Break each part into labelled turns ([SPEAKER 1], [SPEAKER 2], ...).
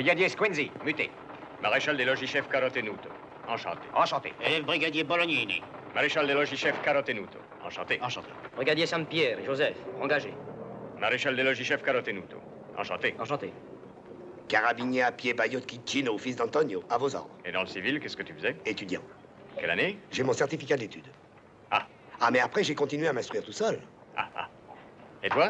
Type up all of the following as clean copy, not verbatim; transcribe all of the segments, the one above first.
[SPEAKER 1] Brigadier Squinzi, muté.
[SPEAKER 2] Maréchal des logis-chefs Carotenuto. Enchanté.
[SPEAKER 1] Enchanté.
[SPEAKER 3] Et le brigadier Bolognini.
[SPEAKER 2] Maréchal des logis-chefs Carotenuto. Enchanté.
[SPEAKER 3] Enchanté.
[SPEAKER 4] Brigadier Saint-Pierre, Joseph, engagé.
[SPEAKER 2] Maréchal des logis-chefs Carotenuto. Enchanté.
[SPEAKER 4] Enchanté.
[SPEAKER 5] Carabinier à pied Bayot Kicino, fils d'Antonio, à vos ordres.
[SPEAKER 2] Et dans le civil, qu'est-ce que tu faisais?
[SPEAKER 5] Étudiant.
[SPEAKER 2] Quelle année?
[SPEAKER 5] J'ai mon certificat d'études.
[SPEAKER 2] Ah.
[SPEAKER 5] Ah, mais après, j'ai continué à m'instruire tout seul.
[SPEAKER 2] Ah, ah. Et toi?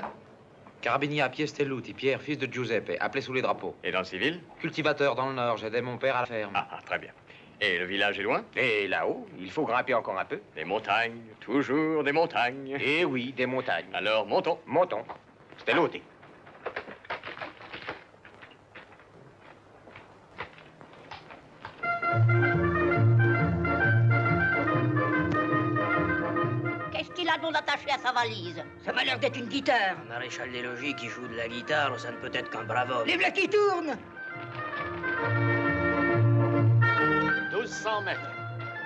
[SPEAKER 1] Carabinier à pied Stelluti, Pierre, fils de Giuseppe, appelé sous les drapeaux.
[SPEAKER 2] Et dans le civil?
[SPEAKER 1] Cultivateur dans le Nord, j'aidais mon père à la ferme.
[SPEAKER 2] Ah, très bien. Et le village est loin?
[SPEAKER 1] Et là-haut, il faut grimper encore un peu.
[SPEAKER 2] Des montagnes, toujours des montagnes.
[SPEAKER 1] Eh oui, des montagnes.
[SPEAKER 2] Alors, montons.
[SPEAKER 1] Montons. Stelluti.
[SPEAKER 6] Qu'est-ce qu'il a donc attaché à sa valise? Ça m'a l'air d'être une guitare.
[SPEAKER 4] Un maréchal des logis qui joue de la guitare, ça ne peut être qu'un brave homme.
[SPEAKER 6] Les v'là qui tournent.
[SPEAKER 3] 1200 mètres.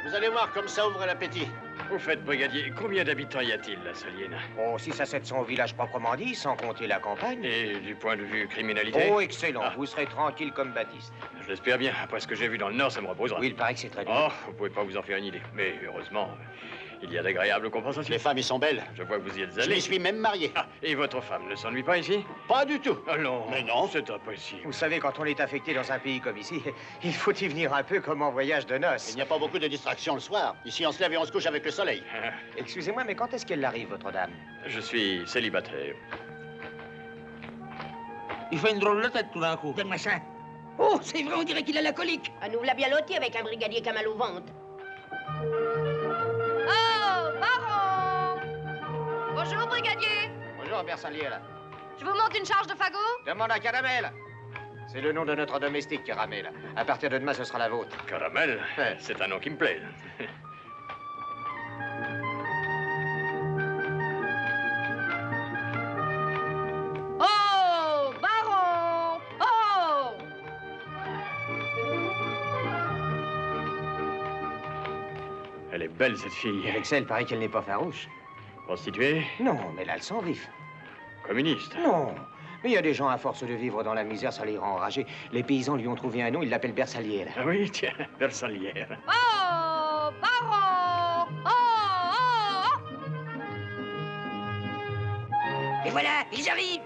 [SPEAKER 3] Vous allez voir comme ça ouvre l'appétit.
[SPEAKER 2] Au fait, brigadier, combien d'habitants y a-t-il, à Soliena?
[SPEAKER 1] Oh, 6 à 700 au village proprement dit, sans compter la campagne.
[SPEAKER 2] Et du point de vue criminalité?
[SPEAKER 1] Oh, excellent.
[SPEAKER 2] Ah.
[SPEAKER 1] Vous serez tranquille comme Baptiste.
[SPEAKER 2] Je l'espère bien. Après ce que j'ai vu dans le Nord, ça me reposera.
[SPEAKER 1] Oui, il paraît que c'est très dur.
[SPEAKER 2] Oh, vous pouvez pas vous en faire une idée. Mais heureusement, il y a d'agréables compensations.
[SPEAKER 3] Les femmes, ils sont belles.
[SPEAKER 2] Je vois que vous y êtes
[SPEAKER 3] Je
[SPEAKER 2] allé.
[SPEAKER 3] m'y suis même marié.
[SPEAKER 2] Ah, et votre femme ne s'ennuie pas ici?
[SPEAKER 3] Pas du tout.
[SPEAKER 2] Ah non.
[SPEAKER 3] Mais non.
[SPEAKER 2] C'est impossible.
[SPEAKER 1] Vous savez, quand on est affecté dans un pays comme ici, il faut y venir un peu comme en voyage de noces.
[SPEAKER 3] Il n'y a pas beaucoup de distractions le soir. Ici, on se lève et on se couche avec le soleil.
[SPEAKER 2] Ah,
[SPEAKER 1] Excusez-moi, mais quand est-ce qu'elle arrive, votre dame?
[SPEAKER 2] je suis célibataire.
[SPEAKER 4] Il fait une drôle de tête tout d'un coup.
[SPEAKER 6] Donne-moi ça. Oh, c'est vrai, on dirait qu'il a la colique. Ah, nous l'a bien loti avec un brigadier qui a mal au ventre.
[SPEAKER 7] Oh, baron! Bonjour, brigadier.
[SPEAKER 1] Bonjour, Bersalière.
[SPEAKER 7] Je vous monte une charge de fagot?
[SPEAKER 1] Demande à Caramel. C'est le nom de notre domestique, Caramel. À partir de demain, ce sera la vôtre.
[SPEAKER 2] Caramel,
[SPEAKER 1] Ouais.
[SPEAKER 2] c'est un nom qui me plaît.
[SPEAKER 7] Oh, baron! Oh!
[SPEAKER 2] Elle est belle, cette fille.
[SPEAKER 1] Avec ça, il paraît qu'elle n'est pas farouche.
[SPEAKER 2] Prostituée?
[SPEAKER 1] Non, mais elle a le sang vif.
[SPEAKER 2] Communiste?
[SPEAKER 1] Non. Mais il y a des gens, à force de vivre dans la misère, ça les rend enragés. Les paysans lui ont trouvé un nom, ils l'appellent Bersalière.
[SPEAKER 2] Ah oui, tiens, Bersalière.
[SPEAKER 7] Oh, baron! Oh, oh, oh!
[SPEAKER 6] Et voilà, ils arrivent.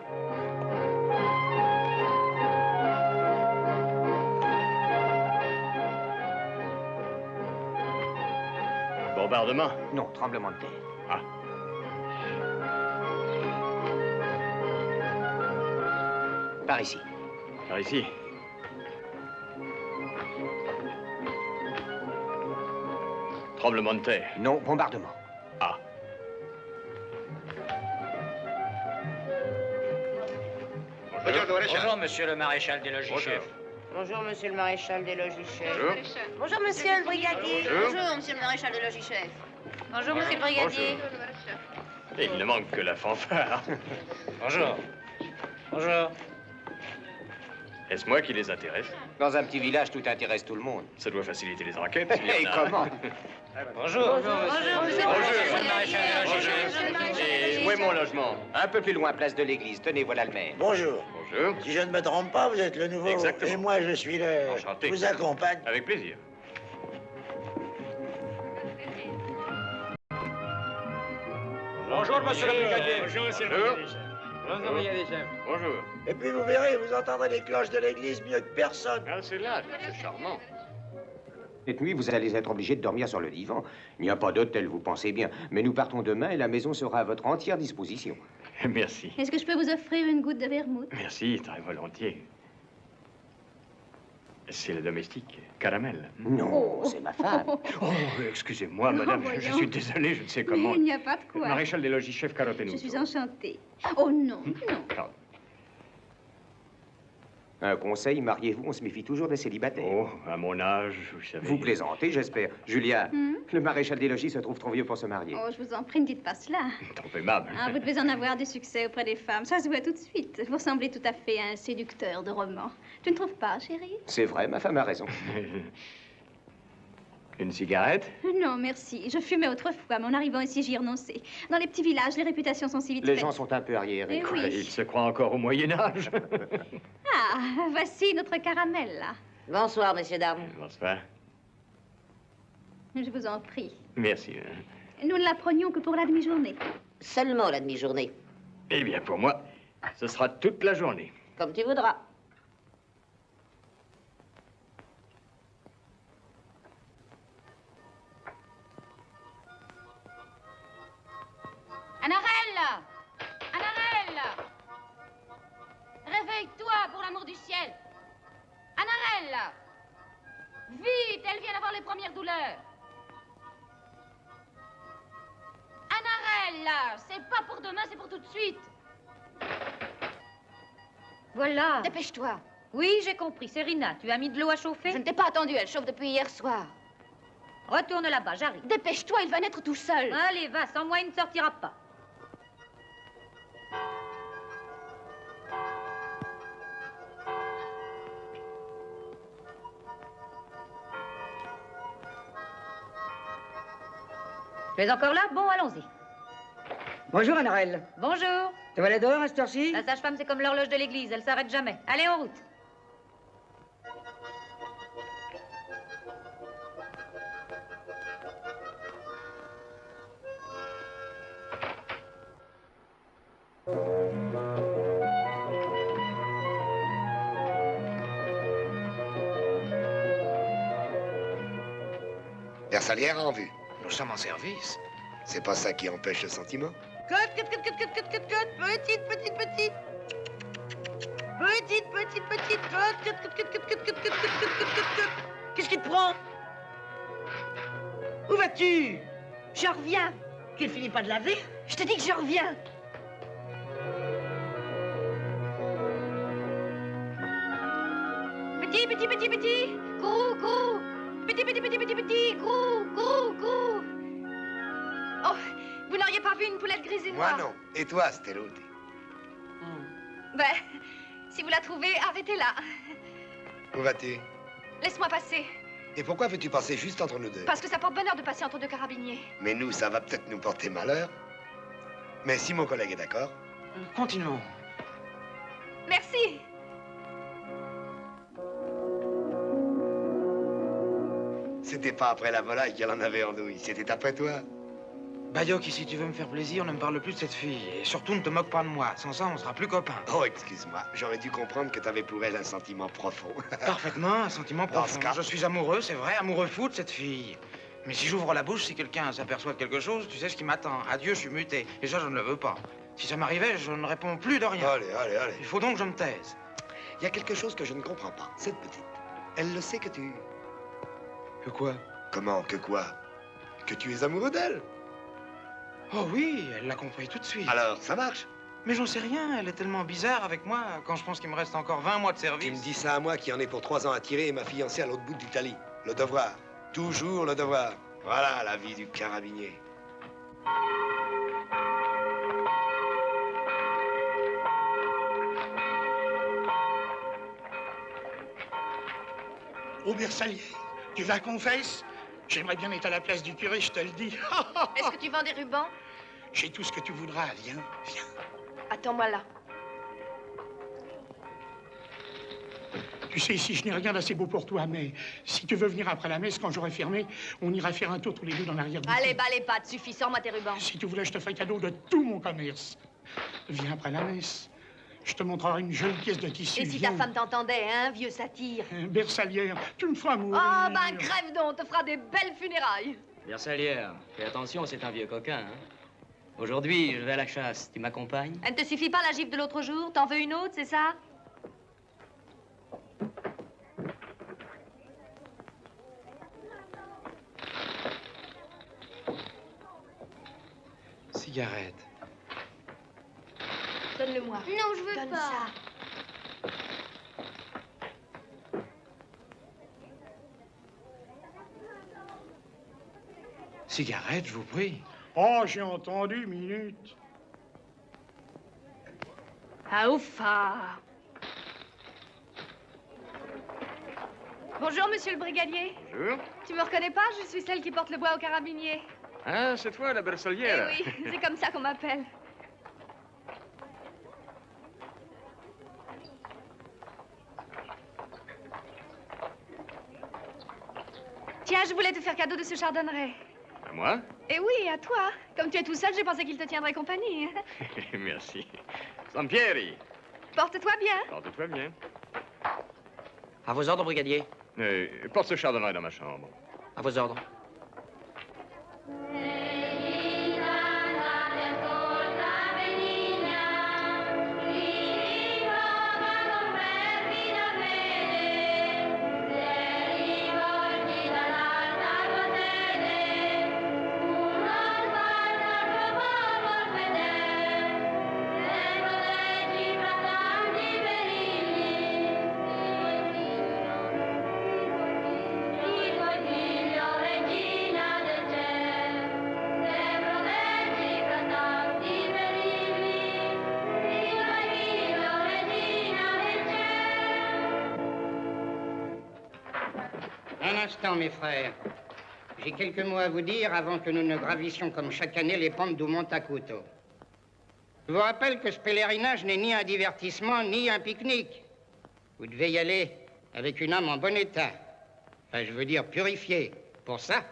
[SPEAKER 2] Bombardement?
[SPEAKER 1] Non, tremblement de terre.
[SPEAKER 2] Ah.
[SPEAKER 1] Par ici.
[SPEAKER 2] Par ici. Tremblement de terre.
[SPEAKER 1] Non, bombardement.
[SPEAKER 2] Ah.
[SPEAKER 4] Bonjour, monsieur le maréchal des logis chefs.
[SPEAKER 6] Bonjour, monsieur le maréchal des logis-chefs.
[SPEAKER 2] Bonjour.
[SPEAKER 6] Bonjour, monsieur le brigadier.
[SPEAKER 2] Bonjour.
[SPEAKER 6] monsieur le maréchal des logis-chefs.
[SPEAKER 7] Bonjour, monsieur le brigadier.
[SPEAKER 2] Et il ne manque que la fanfare.
[SPEAKER 4] Bonjour. Bonjour.
[SPEAKER 2] Est-ce moi qui les intéresse?
[SPEAKER 1] Dans un petit village, tout intéresse tout le monde.
[SPEAKER 2] Ça doit faciliter les enquêtes.
[SPEAKER 1] Et comment?
[SPEAKER 4] Bonjour.
[SPEAKER 7] Bonjour, monsieur
[SPEAKER 4] le maréchal des logis chefs.
[SPEAKER 2] Et où est mon logement?
[SPEAKER 1] Un peu plus loin, place de l'église. Tenez, voilà le maire.
[SPEAKER 8] Bonjour.
[SPEAKER 2] Bonjour.
[SPEAKER 8] Si je ne me trompe pas, vous êtes le nouveau.
[SPEAKER 2] Exactement.
[SPEAKER 8] Et moi, je suis le.
[SPEAKER 2] Enchanté.
[SPEAKER 8] Je vous accompagne.
[SPEAKER 2] Avec plaisir.
[SPEAKER 4] Bonjour, monsieur le brigadier.
[SPEAKER 2] Bonjour.
[SPEAKER 4] Bonjour, brigadier chef.
[SPEAKER 2] Bonjour.
[SPEAKER 8] Et puis vous verrez, vous entendrez les cloches de l'église mieux que personne.
[SPEAKER 2] Ah, c'est là, c'est charmant.
[SPEAKER 1] Cette nuit, vous allez être obligé de dormir sur le divan. Il n'y a pas d'hôtel, vous pensez bien. Mais nous partons demain et la maison sera à votre entière disposition.
[SPEAKER 2] Merci.
[SPEAKER 7] Est-ce que je peux vous offrir une goutte de vermouth?
[SPEAKER 2] Merci, très volontiers. C'est le domestique, Caramel.
[SPEAKER 1] Non, c'est ma femme.
[SPEAKER 2] Oh, excusez-moi, madame, je
[SPEAKER 7] voyons.
[SPEAKER 2] suis désolé, je ne sais comment.
[SPEAKER 7] Il n'y a pas de quoi.
[SPEAKER 2] Maréchal des logis chefs Carotenuto.
[SPEAKER 7] Je suis enchantée. Oh non, non.
[SPEAKER 2] Pardon.
[SPEAKER 1] Un conseil, mariez-vous, on se méfie toujours des célibataires.
[SPEAKER 2] Oh, à mon âge, vous savez.
[SPEAKER 1] Vous plaisantez, j'espère. Julia,
[SPEAKER 7] Hmm?
[SPEAKER 1] le maréchal des logis se trouve trop vieux pour se marier.
[SPEAKER 7] Oh, je vous en prie, ne dites pas cela.
[SPEAKER 2] Trop aimable.
[SPEAKER 7] Ah, vous devez en avoir du succès auprès des femmes. Ça se voit tout de suite. Vous ressemblez tout à fait à un séducteur de roman. Tu ne trouves pas, chérie?
[SPEAKER 1] C'est vrai, ma femme a raison.
[SPEAKER 2] Une cigarette?
[SPEAKER 7] Non, merci. Je fumais autrefois, mais en arrivant ici, j'y ai renoncé. Dans les petits villages, les réputations sont si vite
[SPEAKER 1] Les
[SPEAKER 7] faites.
[SPEAKER 1] gens sont un peu arriérés.
[SPEAKER 7] Eh oui.
[SPEAKER 2] Il se croit encore au Moyen-Âge.
[SPEAKER 7] Ah, Ah, voici notre caramel, là.
[SPEAKER 6] Bonsoir, messieurs, dames.
[SPEAKER 2] Bonsoir.
[SPEAKER 7] Je vous en prie.
[SPEAKER 2] Merci.
[SPEAKER 7] Nous ne la prenions que pour la demi-journée.
[SPEAKER 6] Seulement la demi-journée.
[SPEAKER 2] Eh bien, pour moi, ce sera toute la journée.
[SPEAKER 6] Comme tu voudras.
[SPEAKER 9] Anarelle! Anarelle! Réveille-toi, pour l'amour du ciel! Anarelle! Vite, elle vient d'avoir les premières douleurs! Anarelle! C'est pas pour demain, c'est pour tout de suite!
[SPEAKER 7] Voilà.
[SPEAKER 9] Dépêche-toi!
[SPEAKER 7] Oui, j'ai compris. C'est Rina. Tu as mis de l'eau à chauffer?
[SPEAKER 9] Je ne t'ai pas attendu, elle chauffe depuis hier soir.
[SPEAKER 7] Retourne là-bas, j'arrive.
[SPEAKER 9] Dépêche-toi, il va naître tout seul!
[SPEAKER 7] Allez, va, sans moi, il ne sortira pas. Tu es encore là? Bon, allons-y.
[SPEAKER 10] Bonjour, Anarelle.
[SPEAKER 7] Bonjour.
[SPEAKER 10] Te voilà dehors à cette heure-ci?
[SPEAKER 7] La sage-femme, c'est comme l'horloge de l'église, elle s'arrête jamais. Allez, en route.
[SPEAKER 5] Versalière en vue.
[SPEAKER 8] Nous sommes en service.
[SPEAKER 5] C'est pas ça qui empêche le sentiment.
[SPEAKER 10] Cote. Petite. Cote. Qu'est-ce qui te prend? Où vas-tu? Je reviens. Tu ne finis pas de laver? Je te dis que je reviens.
[SPEAKER 9] Petit! Gros! Petit! Gros! Oh, vous n'auriez pas vu une poulette grise et
[SPEAKER 5] Moi
[SPEAKER 9] noire?
[SPEAKER 5] non. Et toi, Stélote?
[SPEAKER 9] Ben, si vous la trouvez, arrêtez-la.
[SPEAKER 5] Où vas-tu?
[SPEAKER 9] Laisse-moi passer.
[SPEAKER 5] Et pourquoi veux-tu passer juste entre nous deux?
[SPEAKER 9] Parce que ça porte bonheur de passer entre deux carabiniers.
[SPEAKER 5] Mais nous, ça va peut-être nous porter malheur. Mais si mon collègue est d'accord...
[SPEAKER 8] Continuons.
[SPEAKER 9] Merci.
[SPEAKER 5] C'était pas après la volaille qu'elle en avait en douille, c'était après toi.
[SPEAKER 8] Bayoc, si tu veux me faire plaisir, ne me parle plus de cette fille. Et surtout, ne te moque pas de moi. Sans ça, on sera plus copains.
[SPEAKER 5] Oh, excuse-moi, j'aurais dû comprendre que t'avais pour elle un sentiment profond.
[SPEAKER 8] Parfaitement, un sentiment
[SPEAKER 5] Dans
[SPEAKER 8] profond.
[SPEAKER 5] ce cas-
[SPEAKER 8] Je suis amoureux, c'est vrai, amoureux fou de cette fille. Mais si j'ouvre la bouche, si quelqu'un s'aperçoit de quelque chose, tu sais ce qui m'attend. Adieu, je suis muté. Et ça, je ne le veux pas. Si ça m'arrivait, je ne réponds plus de rien.
[SPEAKER 5] Allez.
[SPEAKER 8] Il faut donc que je me taise.
[SPEAKER 5] Il y a quelque chose que je ne comprends pas. Cette petite, elle le sait que tu...
[SPEAKER 8] Que quoi?
[SPEAKER 5] Comment, que quoi? Que tu es amoureux d'elle.
[SPEAKER 8] Oh oui, elle l'a compris tout de suite.
[SPEAKER 5] Alors, ça marche.
[SPEAKER 8] Mais j'en sais rien, elle est tellement bizarre avec moi quand je pense qu'il me reste encore 20 mois de service.
[SPEAKER 5] Tu me dis ça à moi qui en ai pour 3 ans à tirer et ma fiancée à l'autre bout d'Italie. Le devoir. Toujours le devoir. Voilà la vie du carabinier.
[SPEAKER 11] Au Versalier, tu vas confesse? J'aimerais bien être à la place du curé, je te le dis.
[SPEAKER 9] Est-ce que tu vends des rubans?
[SPEAKER 11] J'ai tout ce que tu voudras, viens.
[SPEAKER 9] Attends-moi là.
[SPEAKER 11] Tu sais, ici, je n'ai rien d'assez beau pour toi, mais si tu veux venir après la messe, quand j'aurai fermé, on ira faire un tour tous les deux dans l'arrière du
[SPEAKER 9] Allez, bas les pattes, suffit, sors-moi tes rubans.
[SPEAKER 11] Si tu voulais, je te ferai cadeau de tout mon commerce. Viens après la messe. Je te montrerai une jolie pièce de tissu.
[SPEAKER 9] Et si
[SPEAKER 11] viens.
[SPEAKER 9] ta femme t'entendait, hein, vieux satyre?
[SPEAKER 11] Bersalière, tu me feras mourir.
[SPEAKER 9] Ah, ben crève donc, on te fera des belles funérailles.
[SPEAKER 4] Versalière, fais attention, c'est un vieux coquin. Hein. Aujourd'hui, je vais à la chasse. Tu m'accompagnes?
[SPEAKER 9] Elle ne te suffit pas la gifle de l'autre jour? T'en veux une autre, c'est ça?
[SPEAKER 8] Cigarette.
[SPEAKER 9] Donne-le-moi.
[SPEAKER 7] Non, je veux
[SPEAKER 9] Donne
[SPEAKER 7] pas.
[SPEAKER 9] ça.
[SPEAKER 8] Cigarette, je vous prie.
[SPEAKER 11] Oh, j'ai entendu, minute.
[SPEAKER 9] Ah, ouffa. Bonjour, monsieur le brigadier.
[SPEAKER 2] Bonjour.
[SPEAKER 9] Tu me reconnais pas? Je suis celle qui porte le bois au carabinier.
[SPEAKER 2] Ah, c'est toi, la bercelière.
[SPEAKER 9] Eh oui, c'est comme ça qu'on m'appelle. Tiens, je voulais te faire cadeau de ce chardonneret.
[SPEAKER 2] À moi?
[SPEAKER 9] Eh oui, à toi. Comme tu es tout seul, j'ai pensé qu'il te tiendrait compagnie.
[SPEAKER 2] Merci. Sampieri.
[SPEAKER 9] Porte-toi bien.
[SPEAKER 2] Porte-toi bien.
[SPEAKER 4] À vos ordres, brigadier.
[SPEAKER 2] Porte ce chardonneret dans ma chambre.
[SPEAKER 4] À vos ordres.
[SPEAKER 12] Un instant, mes frères. J'ai quelques mots à vous dire avant que nous ne gravissions comme chaque année les pentes du Mont Acuto. Je vous rappelle que ce pèlerinage n'est ni un divertissement, ni un pique-nique. Vous devez y aller avec une âme en bon état. Enfin, je veux dire purifiée. Pour ça,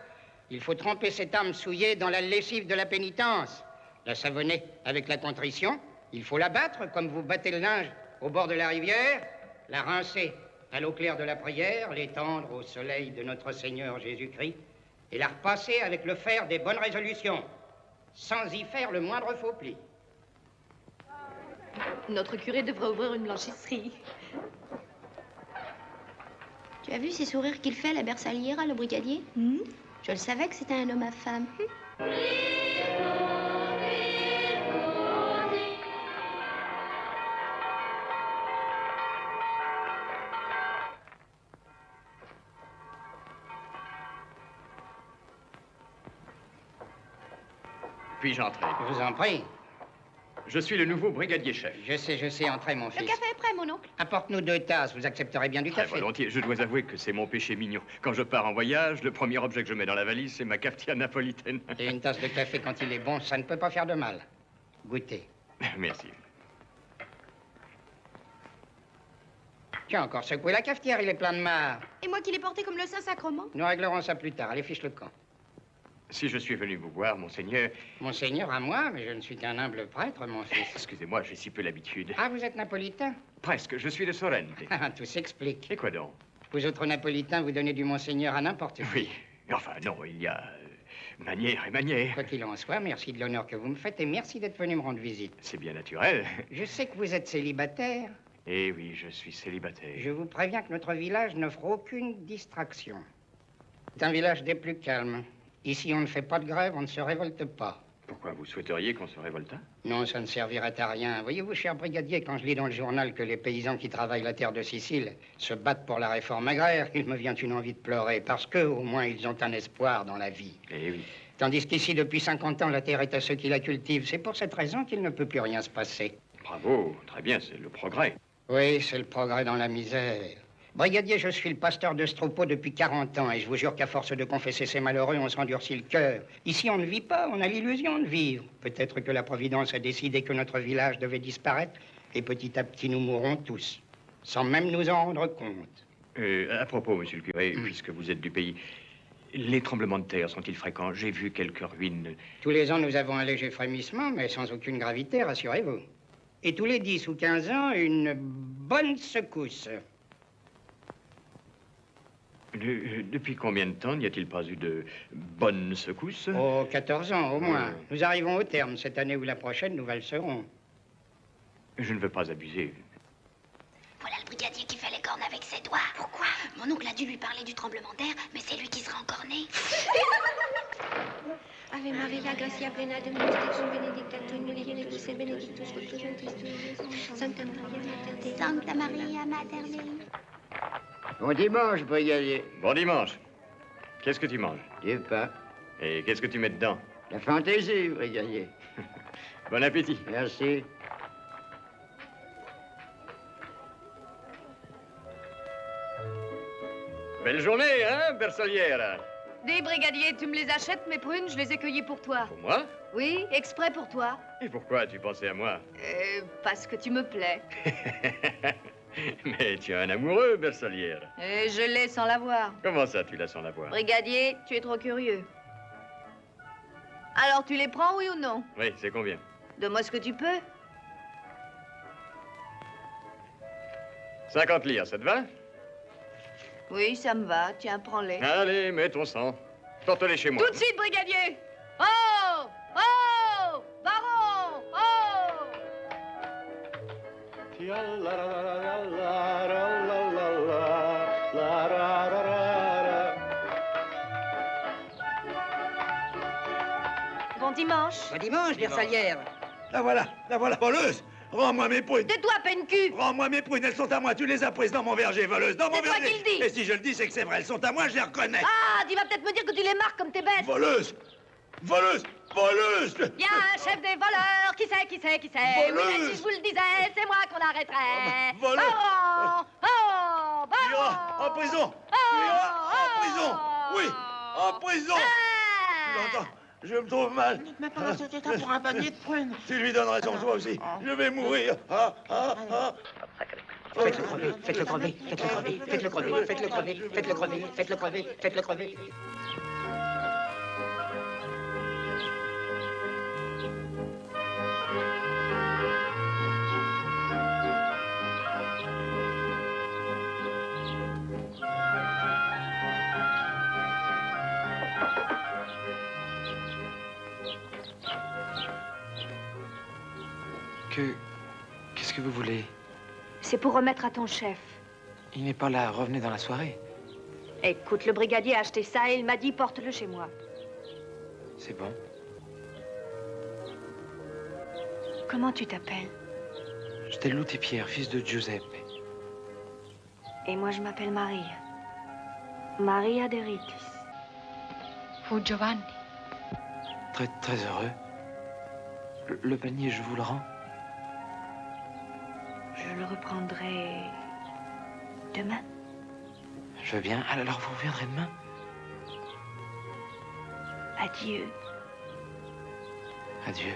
[SPEAKER 12] il faut tremper cette âme souillée dans la lessive de la pénitence, la savonner avec la contrition. Il faut la battre comme vous battez le linge au bord de la rivière, la rincer à l'eau claire de la prière, l'étendre au soleil de notre Seigneur Jésus-Christ et la repasser avec le fer des bonnes résolutions, sans y faire le moindre faux pli.
[SPEAKER 9] Notre curé devrait ouvrir une blanchisserie.
[SPEAKER 13] Tu as vu ces sourires qu'il fait à la bersaglière, le brigadier? Je le savais que c'était un homme à femme.
[SPEAKER 2] Puis-je entrer?
[SPEAKER 12] Je vous en prie.
[SPEAKER 2] Je suis le nouveau brigadier-chef.
[SPEAKER 12] Je sais, entrez, mon fils.
[SPEAKER 9] Le café est prêt, mon oncle.
[SPEAKER 12] Apporte-nous 2 tasses, vous accepterez bien du
[SPEAKER 2] Très
[SPEAKER 12] café.
[SPEAKER 2] volontiers. Je dois avouer que c'est mon péché mignon. Quand je pars en voyage, le premier objet que je mets dans la valise, c'est ma cafetière napolitaine.
[SPEAKER 12] Et une tasse de café quand il est bon, ça ne peut pas faire de mal. Goûtez.
[SPEAKER 2] Merci.
[SPEAKER 12] Tu as encore secoué la cafetière, il est plein de marre.
[SPEAKER 13] Et moi qui l'ai porté comme le Saint-Sacrement?
[SPEAKER 12] Nous réglerons ça plus tard. Allez, fiche le camp.
[SPEAKER 2] Si je suis venu vous voir, monseigneur...
[SPEAKER 12] Monseigneur, à moi, mais je ne suis qu'un humble prêtre, mon fils.
[SPEAKER 2] Excusez-moi, j'ai si peu l'habitude.
[SPEAKER 12] Ah, vous êtes napolitain?
[SPEAKER 2] Presque, je suis de Sorrente.
[SPEAKER 12] Ah, tout s'explique.
[SPEAKER 2] Et quoi donc?
[SPEAKER 12] Vous autres napolitains, vous donnez du monseigneur à n'importe qui.
[SPEAKER 2] Oui, enfin non, il y a manière et manière.
[SPEAKER 12] Quoi qu'il en soit, merci de l'honneur que vous me faites et merci d'être venu me rendre visite.
[SPEAKER 2] C'est bien naturel.
[SPEAKER 12] Je sais que vous êtes célibataire.
[SPEAKER 2] Eh oui, je suis célibataire.
[SPEAKER 12] Je vous préviens que notre village n'offre aucune distraction. C'est un village des plus calmes. Ici, on ne fait pas de grève, on ne se révolte pas.
[SPEAKER 2] Pourquoi vous souhaiteriez qu'on se révoltât?
[SPEAKER 12] Non, ça ne servirait à rien. Voyez-vous, cher brigadier, quand je lis dans le journal que les paysans qui travaillent la terre de Sicile se battent pour la réforme agraire, il me vient une envie de pleurer, parce qu'eux, au moins, ils ont un espoir dans la vie.
[SPEAKER 2] Eh oui.
[SPEAKER 12] Tandis qu'ici, depuis 50 ans, la terre est à ceux qui la cultivent. C'est pour cette raison qu'il ne peut plus rien se passer.
[SPEAKER 2] Bravo, très bien, c'est le progrès.
[SPEAKER 12] Oui, c'est le progrès dans la misère. Brigadier, je suis le pasteur de ce troupeau depuis 40 ans et je vous jure qu'à force de confesser ces malheureux, on s'endurcit le cœur. Ici, on ne vit pas, on a l'illusion de vivre. Peut-être que la Providence a décidé que notre village devait disparaître et petit à petit, nous mourrons tous, sans même nous en rendre compte.
[SPEAKER 2] À propos, monsieur le curé, puisque vous êtes du pays, les tremblements de terre sont-ils fréquents? J'ai vu quelques ruines.
[SPEAKER 12] Tous les ans, nous avons un léger frémissement, mais sans aucune gravité, rassurez-vous. Et tous les 10 ou 15 ans, une bonne secousse.
[SPEAKER 2] Depuis combien de temps n'y a-t-il pas eu de bonnes secousses?
[SPEAKER 12] Oh, 14 ans au moins. Nous arrivons au terme. Cette année ou la prochaine, nous valserons.
[SPEAKER 2] Je ne veux pas abuser.
[SPEAKER 13] Voilà le brigadier qui fait les cornes avec ses doigts. Pourquoi? Mon oncle a dû lui parler du tremblement d'air, mais c'est lui qui sera encore né.
[SPEAKER 14] Ave Maria, gratia plena de benedictum, benedicta tu in mulieribus et benedictus fructus ventris tui, Sancta Maria Mater Dei.
[SPEAKER 13] Sancta Maria Mater Dei.
[SPEAKER 12] Bon dimanche, brigadier.
[SPEAKER 2] Bon dimanche. Qu'est-ce que tu manges?
[SPEAKER 12] Du pain.
[SPEAKER 2] Et qu'est-ce que tu mets dedans?
[SPEAKER 12] La fantaisie, brigadier.
[SPEAKER 2] Bon appétit.
[SPEAKER 12] Merci.
[SPEAKER 2] Belle journée, hein, bersaglière?
[SPEAKER 9] Dis, brigadier, tu me les achètes, mes prunes? Je les ai cueillies pour toi.
[SPEAKER 2] Pour moi?
[SPEAKER 9] Oui, exprès pour toi.
[SPEAKER 2] Et pourquoi as-tu pensé à moi?
[SPEAKER 9] Parce que tu me plais.
[SPEAKER 2] Mais tu as un amoureux, Bercelière.
[SPEAKER 15] Et je l'ai sans l'avoir.
[SPEAKER 2] Comment ça, tu l'as sans l'avoir?
[SPEAKER 15] Brigadier, tu es trop curieux. Alors, tu les prends, oui ou non?
[SPEAKER 2] Oui, c'est combien?
[SPEAKER 15] Donne-moi ce que tu peux.
[SPEAKER 2] 50 livres, ça te va?
[SPEAKER 15] Oui, ça me va. Tiens, prends-les.
[SPEAKER 2] Allez, mets ton sang. Porte-les chez moi.
[SPEAKER 15] Tout de suite, brigadier! Oh! Oh! Baron! Oh! Bon dimanche.
[SPEAKER 10] Bon dimanche, Bercelière.
[SPEAKER 5] La voilà, voleuse. Rends-moi mes prunes.
[SPEAKER 15] Tais-toi, Pencu.
[SPEAKER 5] Rends-moi mes prunes, elles sont à moi. Tu les as prises dans mon verger, voleuse, dans mon
[SPEAKER 15] C'est toi
[SPEAKER 5] verger.
[SPEAKER 15] qui le dis.
[SPEAKER 5] Et si je le dis, c'est que c'est vrai, elles sont à moi, je les reconnais.
[SPEAKER 15] Ah, tu vas peut-être me dire que tu les marques comme tes bêtes.
[SPEAKER 5] Voleuse. Voleuse. Voleuse.
[SPEAKER 15] Il y a un chef des voleurs. Qui c'est? Oui, mais si je vous le disais, c'est moi qu'on arrêterait.
[SPEAKER 5] Voleuse.
[SPEAKER 15] Baron! Oh!
[SPEAKER 5] Tu
[SPEAKER 15] Baron!
[SPEAKER 5] iras en prison.
[SPEAKER 15] Oh!
[SPEAKER 5] Tu iras en prison. Oui, en prison.
[SPEAKER 15] Ah!
[SPEAKER 5] Tu l'entends? Je me trouve mal.
[SPEAKER 8] Mais pas c'était pour un panier de prunes.
[SPEAKER 5] Tu lui donneras son toi aussi. Je vais mourir. Ah, ah, ah.
[SPEAKER 6] Faites-le crever, faites-le crever, faites-le crever, faites-le crever, faites-le crever, faites-le crever, faites-le crever, faites-le crever.
[SPEAKER 8] Qu'est-ce que vous voulez?
[SPEAKER 15] C'est pour remettre à ton chef.
[SPEAKER 8] Il n'est pas là, revenez dans la soirée.
[SPEAKER 15] Écoute, le brigadier a acheté ça et il m'a dit porte-le chez moi.
[SPEAKER 8] C'est bon.
[SPEAKER 15] Comment tu t'appelles?
[SPEAKER 8] Stelluti Pierre, fils de Giuseppe.
[SPEAKER 15] Et moi, je m'appelle Maria. Maria de Ritis.
[SPEAKER 9] Fu Giovanni.
[SPEAKER 8] Très, très heureux. Le panier, je vous le rends.
[SPEAKER 15] Je le reprendrai demain.
[SPEAKER 8] Je veux bien. Alors vous reviendrez demain?
[SPEAKER 15] Adieu.
[SPEAKER 8] Adieu.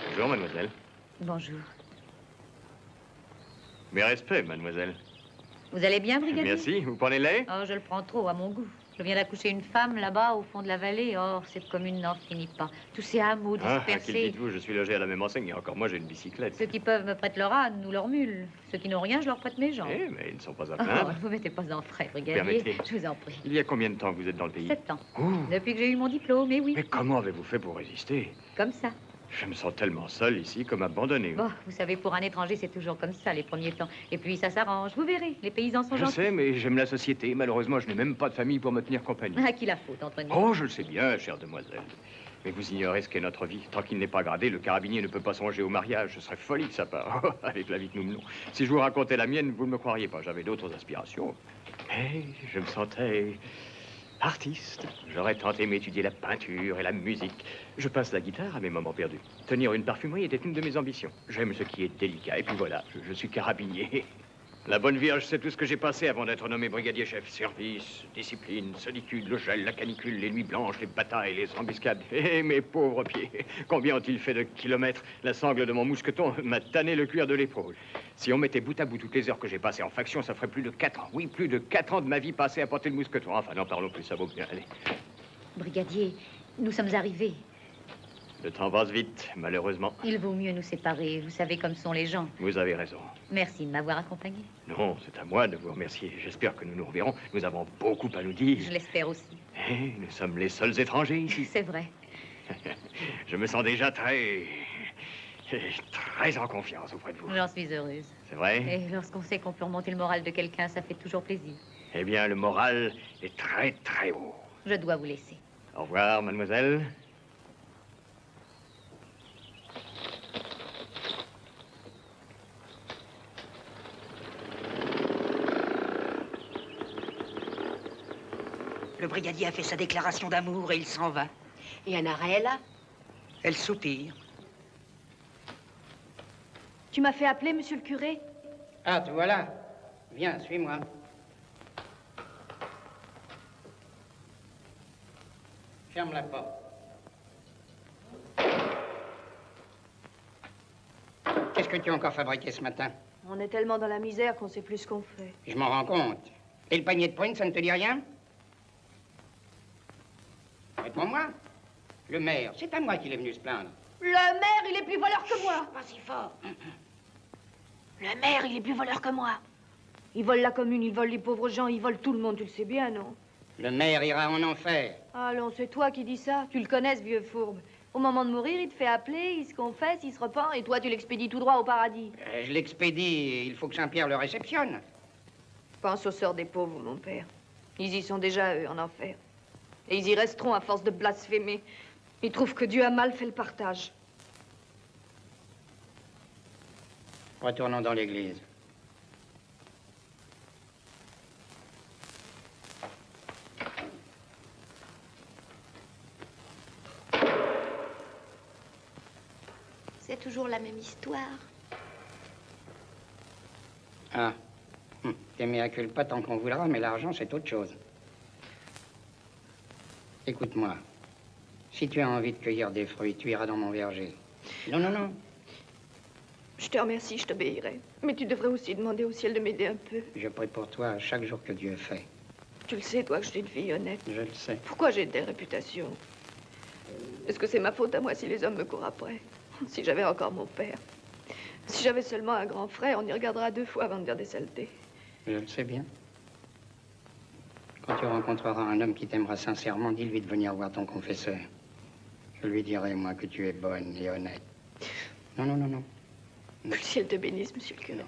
[SPEAKER 2] Bonjour, mademoiselle.
[SPEAKER 16] Bonjour.
[SPEAKER 2] Mes respects, mademoiselle.
[SPEAKER 16] Vous allez bien, brigadier?
[SPEAKER 2] Merci. Vous prenez le lait?
[SPEAKER 16] Oh, je le prends trop à mon goût. Je viens d'accoucher une femme là-bas, au fond de la vallée. Oh, cette commune n'en finit pas. Tous ces hameaux
[SPEAKER 2] Ah, à qui le
[SPEAKER 16] dispersés.
[SPEAKER 2] dites-vous? Je suis logé à la même enseigne et encore moi, j'ai une bicyclette.
[SPEAKER 16] Ceux qui peuvent me prêtent leur âne ou leur mule. Ceux qui n'ont rien, je leur prête mes jambes.
[SPEAKER 2] Eh, mais ils ne sont pas à
[SPEAKER 16] Oh,
[SPEAKER 2] plaindre.
[SPEAKER 16] ne vous mettez pas en frais, brigadier.
[SPEAKER 2] Permettez.
[SPEAKER 16] Je vous en prie.
[SPEAKER 2] Il y a combien de temps que vous êtes dans le pays?
[SPEAKER 16] 7 ans.
[SPEAKER 2] Ouh.
[SPEAKER 16] Depuis que j'ai eu mon diplôme, mais oui.
[SPEAKER 2] Mais comment avez-vous fait pour résister?
[SPEAKER 16] Comme ça.
[SPEAKER 2] Je me sens tellement seul ici, comme abandonné.
[SPEAKER 16] Bon, vous savez, pour un étranger, c'est toujours comme ça, les premiers temps. Et puis, ça s'arrange. Vous verrez, les paysans sont
[SPEAKER 2] Je
[SPEAKER 16] gentils.
[SPEAKER 2] sais, mais j'aime la société. Malheureusement, je n'ai même pas de famille pour me tenir compagnie.
[SPEAKER 16] À qui la faute, entre nous?
[SPEAKER 2] Oh, je le sais bien, chère demoiselle. Mais vous ignorez ce qu'est notre vie. Tant qu'il n'est pas gradé, le carabinier ne peut pas songer au mariage. Ce serait folie de sa part, avec la vie que nous menons. Si je vous racontais la mienne, vous ne me croiriez pas. J'avais d'autres aspirations. Mais je me sentais artiste. J'aurais tant aimé étudier la peinture et la musique. Je passe la guitare à mes moments perdus. Tenir une parfumerie était une de mes ambitions. J'aime ce qui est délicat. Et puis voilà, je suis carabinier. La bonne Vierge sait tout ce que j'ai passé avant d'être nommé brigadier chef. Service, discipline, solitude, le gel, la canicule, les nuits blanches, les batailles, les embuscades. Eh, mes pauvres pieds, combien ont-ils fait de kilomètres? La sangle de mon mousqueton m'a tanné le cuir de l'épaule. Si on mettait bout à bout toutes les heures que j'ai passées en faction, ça ferait plus de 4 ans. Oui, plus de 4 ans de ma vie passée à porter le mousqueton. Enfin, n'en parlons plus, ça vaut bien. Allez.
[SPEAKER 16] Brigadier, nous sommes arrivés.
[SPEAKER 2] Le temps passe vite, malheureusement.
[SPEAKER 16] Il vaut mieux nous séparer. Vous savez comme sont les gens.
[SPEAKER 2] Vous avez raison.
[SPEAKER 16] Merci de m'avoir accompagné.
[SPEAKER 2] Non, c'est à moi de vous remercier. J'espère que nous nous reverrons. Nous avons beaucoup à nous dire.
[SPEAKER 16] Je l'espère aussi.
[SPEAKER 2] Eh, nous sommes les seuls étrangers ici.
[SPEAKER 16] C'est vrai.
[SPEAKER 2] Je me sens déjà très en confiance auprès de vous.
[SPEAKER 16] J'en suis heureuse.
[SPEAKER 2] C'est vrai?
[SPEAKER 16] Et lorsqu'on sait qu'on peut remonter le moral de quelqu'un, ça fait toujours plaisir.
[SPEAKER 2] Eh bien, le moral est très haut.
[SPEAKER 16] Je dois vous laisser.
[SPEAKER 2] Au revoir, mademoiselle.
[SPEAKER 10] Le brigadier a fait sa déclaration d'amour et il s'en va.
[SPEAKER 6] Et Anarella? Elle soupire.
[SPEAKER 15] Tu m'as fait appeler, monsieur le curé?
[SPEAKER 12] Ah, te voilà. Viens, suis-moi. Ferme la porte. Qu'est-ce que tu as encore fabriqué ce matin?
[SPEAKER 15] On est tellement dans la misère qu'on sait plus ce qu'on fait.
[SPEAKER 12] Je m'en rends compte. Et le panier de prune, ça ne te dit rien? Réponds-moi. Le maire, c'est à moi qu'il est venu se plaindre.
[SPEAKER 15] Le maire, il est plus voleur que moi.
[SPEAKER 12] Pas si fort.
[SPEAKER 15] Le maire, il est plus voleur que moi. Il vole la commune, il vole les pauvres gens, il vole tout le monde, tu le sais bien, non?
[SPEAKER 12] Le maire ira en enfer.
[SPEAKER 15] Allons, c'est toi qui dis ça. Tu le connais, ce vieux fourbe. Au moment de mourir, il te fait appeler, il se confesse, il se repent, et toi, tu l'expédies tout droit au paradis.
[SPEAKER 12] Je l'expédie, il faut que Saint-Pierre le réceptionne.
[SPEAKER 15] Pense au sort des pauvres, mon père. Ils y sont déjà, eux, en enfer. Et ils y resteront à force de blasphémer. Ils trouvent que Dieu a mal fait le partage.
[SPEAKER 12] Retournons dans l'église.
[SPEAKER 14] C'est toujours la même histoire.
[SPEAKER 12] Ah. T'es mea culpa tant qu'on voudra, mais l'argent, c'est autre chose. Écoute-moi. Si tu as envie de cueillir des fruits, tu iras dans mon verger. Non, non, non.
[SPEAKER 15] Je te remercie, je t'obéirai. Mais tu devrais aussi demander au ciel de m'aider un peu.
[SPEAKER 12] Je prie pour toi chaque jour que Dieu fait.
[SPEAKER 15] Tu le sais, toi, que je suis une fille honnête.
[SPEAKER 12] Je le sais.
[SPEAKER 15] Pourquoi j'ai une telle réputation? Est-ce que c'est ma faute à moi si les hommes me courent après? Si j'avais encore mon père. Si j'avais seulement un grand frère, on y regardera 2 fois avant de dire des saletés.
[SPEAKER 12] Je le sais bien. Quand tu rencontreras un homme qui t'aimera sincèrement, dis-lui de venir voir ton confesseur. Je lui dirai, moi, que tu es bonne et honnête. Non, non, non, non.
[SPEAKER 15] Que le ciel te bénisse, monsieur le curé.
[SPEAKER 12] Non.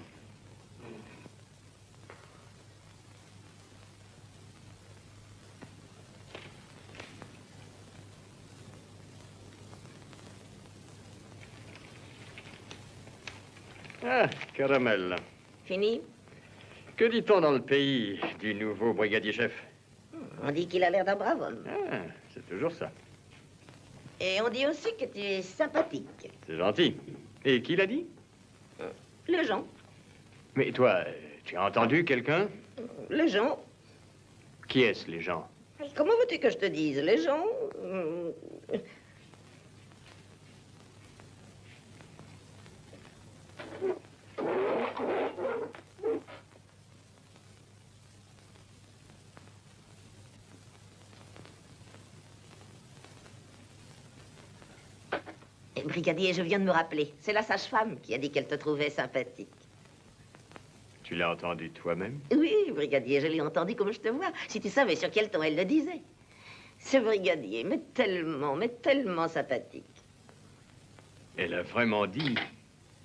[SPEAKER 2] Ah, Caramel.
[SPEAKER 17] Fini?
[SPEAKER 2] Que dit-on dans le pays du nouveau brigadier-chef?
[SPEAKER 17] On dit qu'il a l'air d'un brave homme.
[SPEAKER 2] Ah, c'est toujours ça.
[SPEAKER 17] Et on dit aussi que tu es sympathique.
[SPEAKER 2] C'est gentil. Et qui l'a dit?
[SPEAKER 17] Les gens.
[SPEAKER 2] Mais toi, tu as entendu quelqu'un?
[SPEAKER 17] Les gens.
[SPEAKER 2] Qui est-ce, les gens?
[SPEAKER 17] Comment veux-tu que je te dise? Les gens... Brigadier, je viens de me rappeler. C'est la sage-femme qui a dit qu'elle te trouvait sympathique.
[SPEAKER 2] Tu l'as entendu toi-même?
[SPEAKER 17] Oui, brigadier, je l'ai entendu comme je te vois. Si tu savais sur quel ton elle le disait. Ce brigadier, mais tellement sympathique.
[SPEAKER 2] Elle a vraiment dit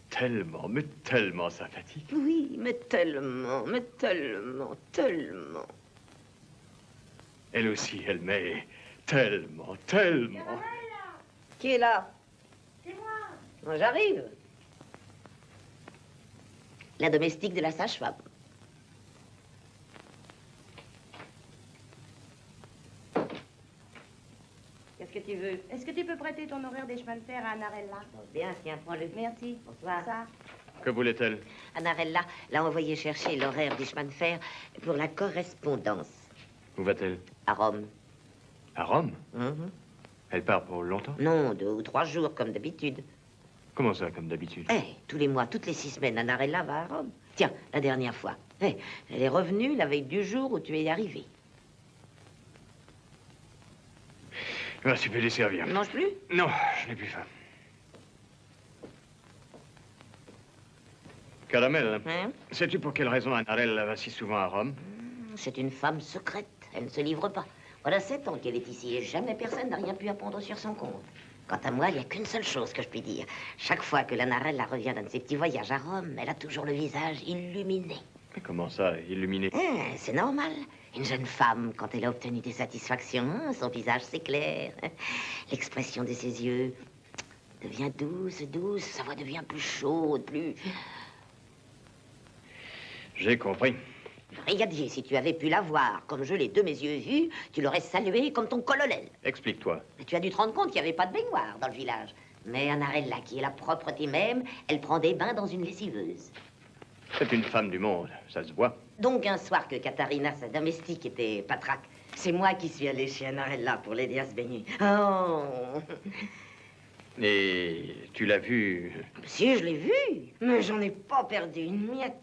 [SPEAKER 2] tellement sympathique.
[SPEAKER 17] Oui, mais tellement.
[SPEAKER 2] Elle aussi, elle m'est tellement.
[SPEAKER 17] Qui est là?
[SPEAKER 10] C'est moi.
[SPEAKER 17] Moi, j'arrive. La domestique de la sage-femme. Qu'est-ce que tu veux?
[SPEAKER 10] Est-ce que tu peux prêter ton horaire des chemins de fer à Anarella?
[SPEAKER 17] Bien, tiens, prends-le.
[SPEAKER 10] Merci.
[SPEAKER 17] Bonsoir.
[SPEAKER 10] Ça.
[SPEAKER 2] Que voulait-elle?
[SPEAKER 17] Anarella l'a envoyé chercher l'horaire des chemins de fer pour la correspondance.
[SPEAKER 2] Où va-t-elle?
[SPEAKER 17] À Rome.
[SPEAKER 2] À Rome? Elle part pour longtemps?
[SPEAKER 17] Non, 2 ou 3 jours, comme d'habitude.
[SPEAKER 2] Comment ça, comme d'habitude?
[SPEAKER 17] Tous les mois, toutes les 6 semaines, Anarella va à Rome. Tiens, la dernière fois. Elle est revenue la veille du jour où tu es arrivé.
[SPEAKER 2] Ah, tu peux les servir.
[SPEAKER 17] Tu manges plus?
[SPEAKER 2] Non, je n'ai plus faim. Caramel, sais-tu pour quelle raison Anarella va si souvent à Rome?
[SPEAKER 17] C'est une femme secrète. Elle ne se livre pas. Voilà 7 ans qu'elle est ici et jamais personne n'a rien pu apprendre sur son compte. Quant à moi, il n'y a qu'une seule chose que je puis dire. Chaque fois que l'Anarella revient d'un de ses petits voyages à Rome, elle a toujours le visage illuminé.
[SPEAKER 2] Mais comment ça, illuminé?
[SPEAKER 17] C'est normal. Une jeune femme, quand elle a obtenu des satisfactions, son visage s'éclaire. L'expression de ses yeux devient douce, sa voix devient plus chaude, plus...
[SPEAKER 2] J'ai compris.
[SPEAKER 17] Brigadier, si tu avais pu la voir comme je l'ai de mes yeux vus, tu l'aurais salué comme ton colonel.
[SPEAKER 2] Explique-toi.
[SPEAKER 17] Mais tu as dû te rendre compte qu'il n'y avait pas de baignoire dans le village. Mais Annarella, qui est la propreté même, elle prend des bains dans une lessiveuse.
[SPEAKER 2] C'est une femme du monde, ça se voit.
[SPEAKER 17] Donc, un soir que Katharina, sa domestique, était patraque, c'est moi qui suis allée chez Annarella pour l'aider à se baigner. Oh!
[SPEAKER 2] Et tu l'as vue?
[SPEAKER 17] Si, je l'ai vue, mais j'en ai pas perdu une miette.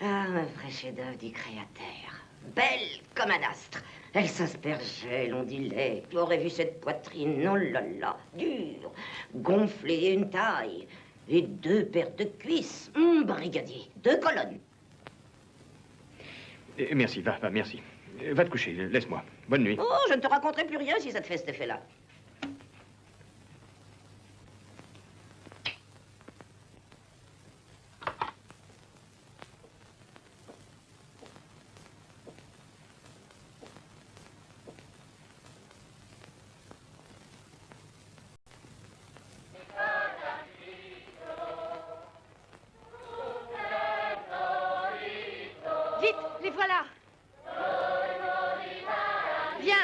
[SPEAKER 17] Ah, un vrai chef-d'œuvre du Créateur. Belle comme un astre. Elle s'aspergeait, elle ondulait. Tu aurais vu cette poitrine, oh là là, dure, gonflée une taille. Et 2 paires de cuisses. Brigadier, 2 colonnes.
[SPEAKER 2] Merci, va, merci. Va te coucher, laisse-moi. Bonne nuit.
[SPEAKER 17] Oh, je ne te raconterai plus rien si ça te fait cet effet-là.
[SPEAKER 10] Vite, les voilà. Viens.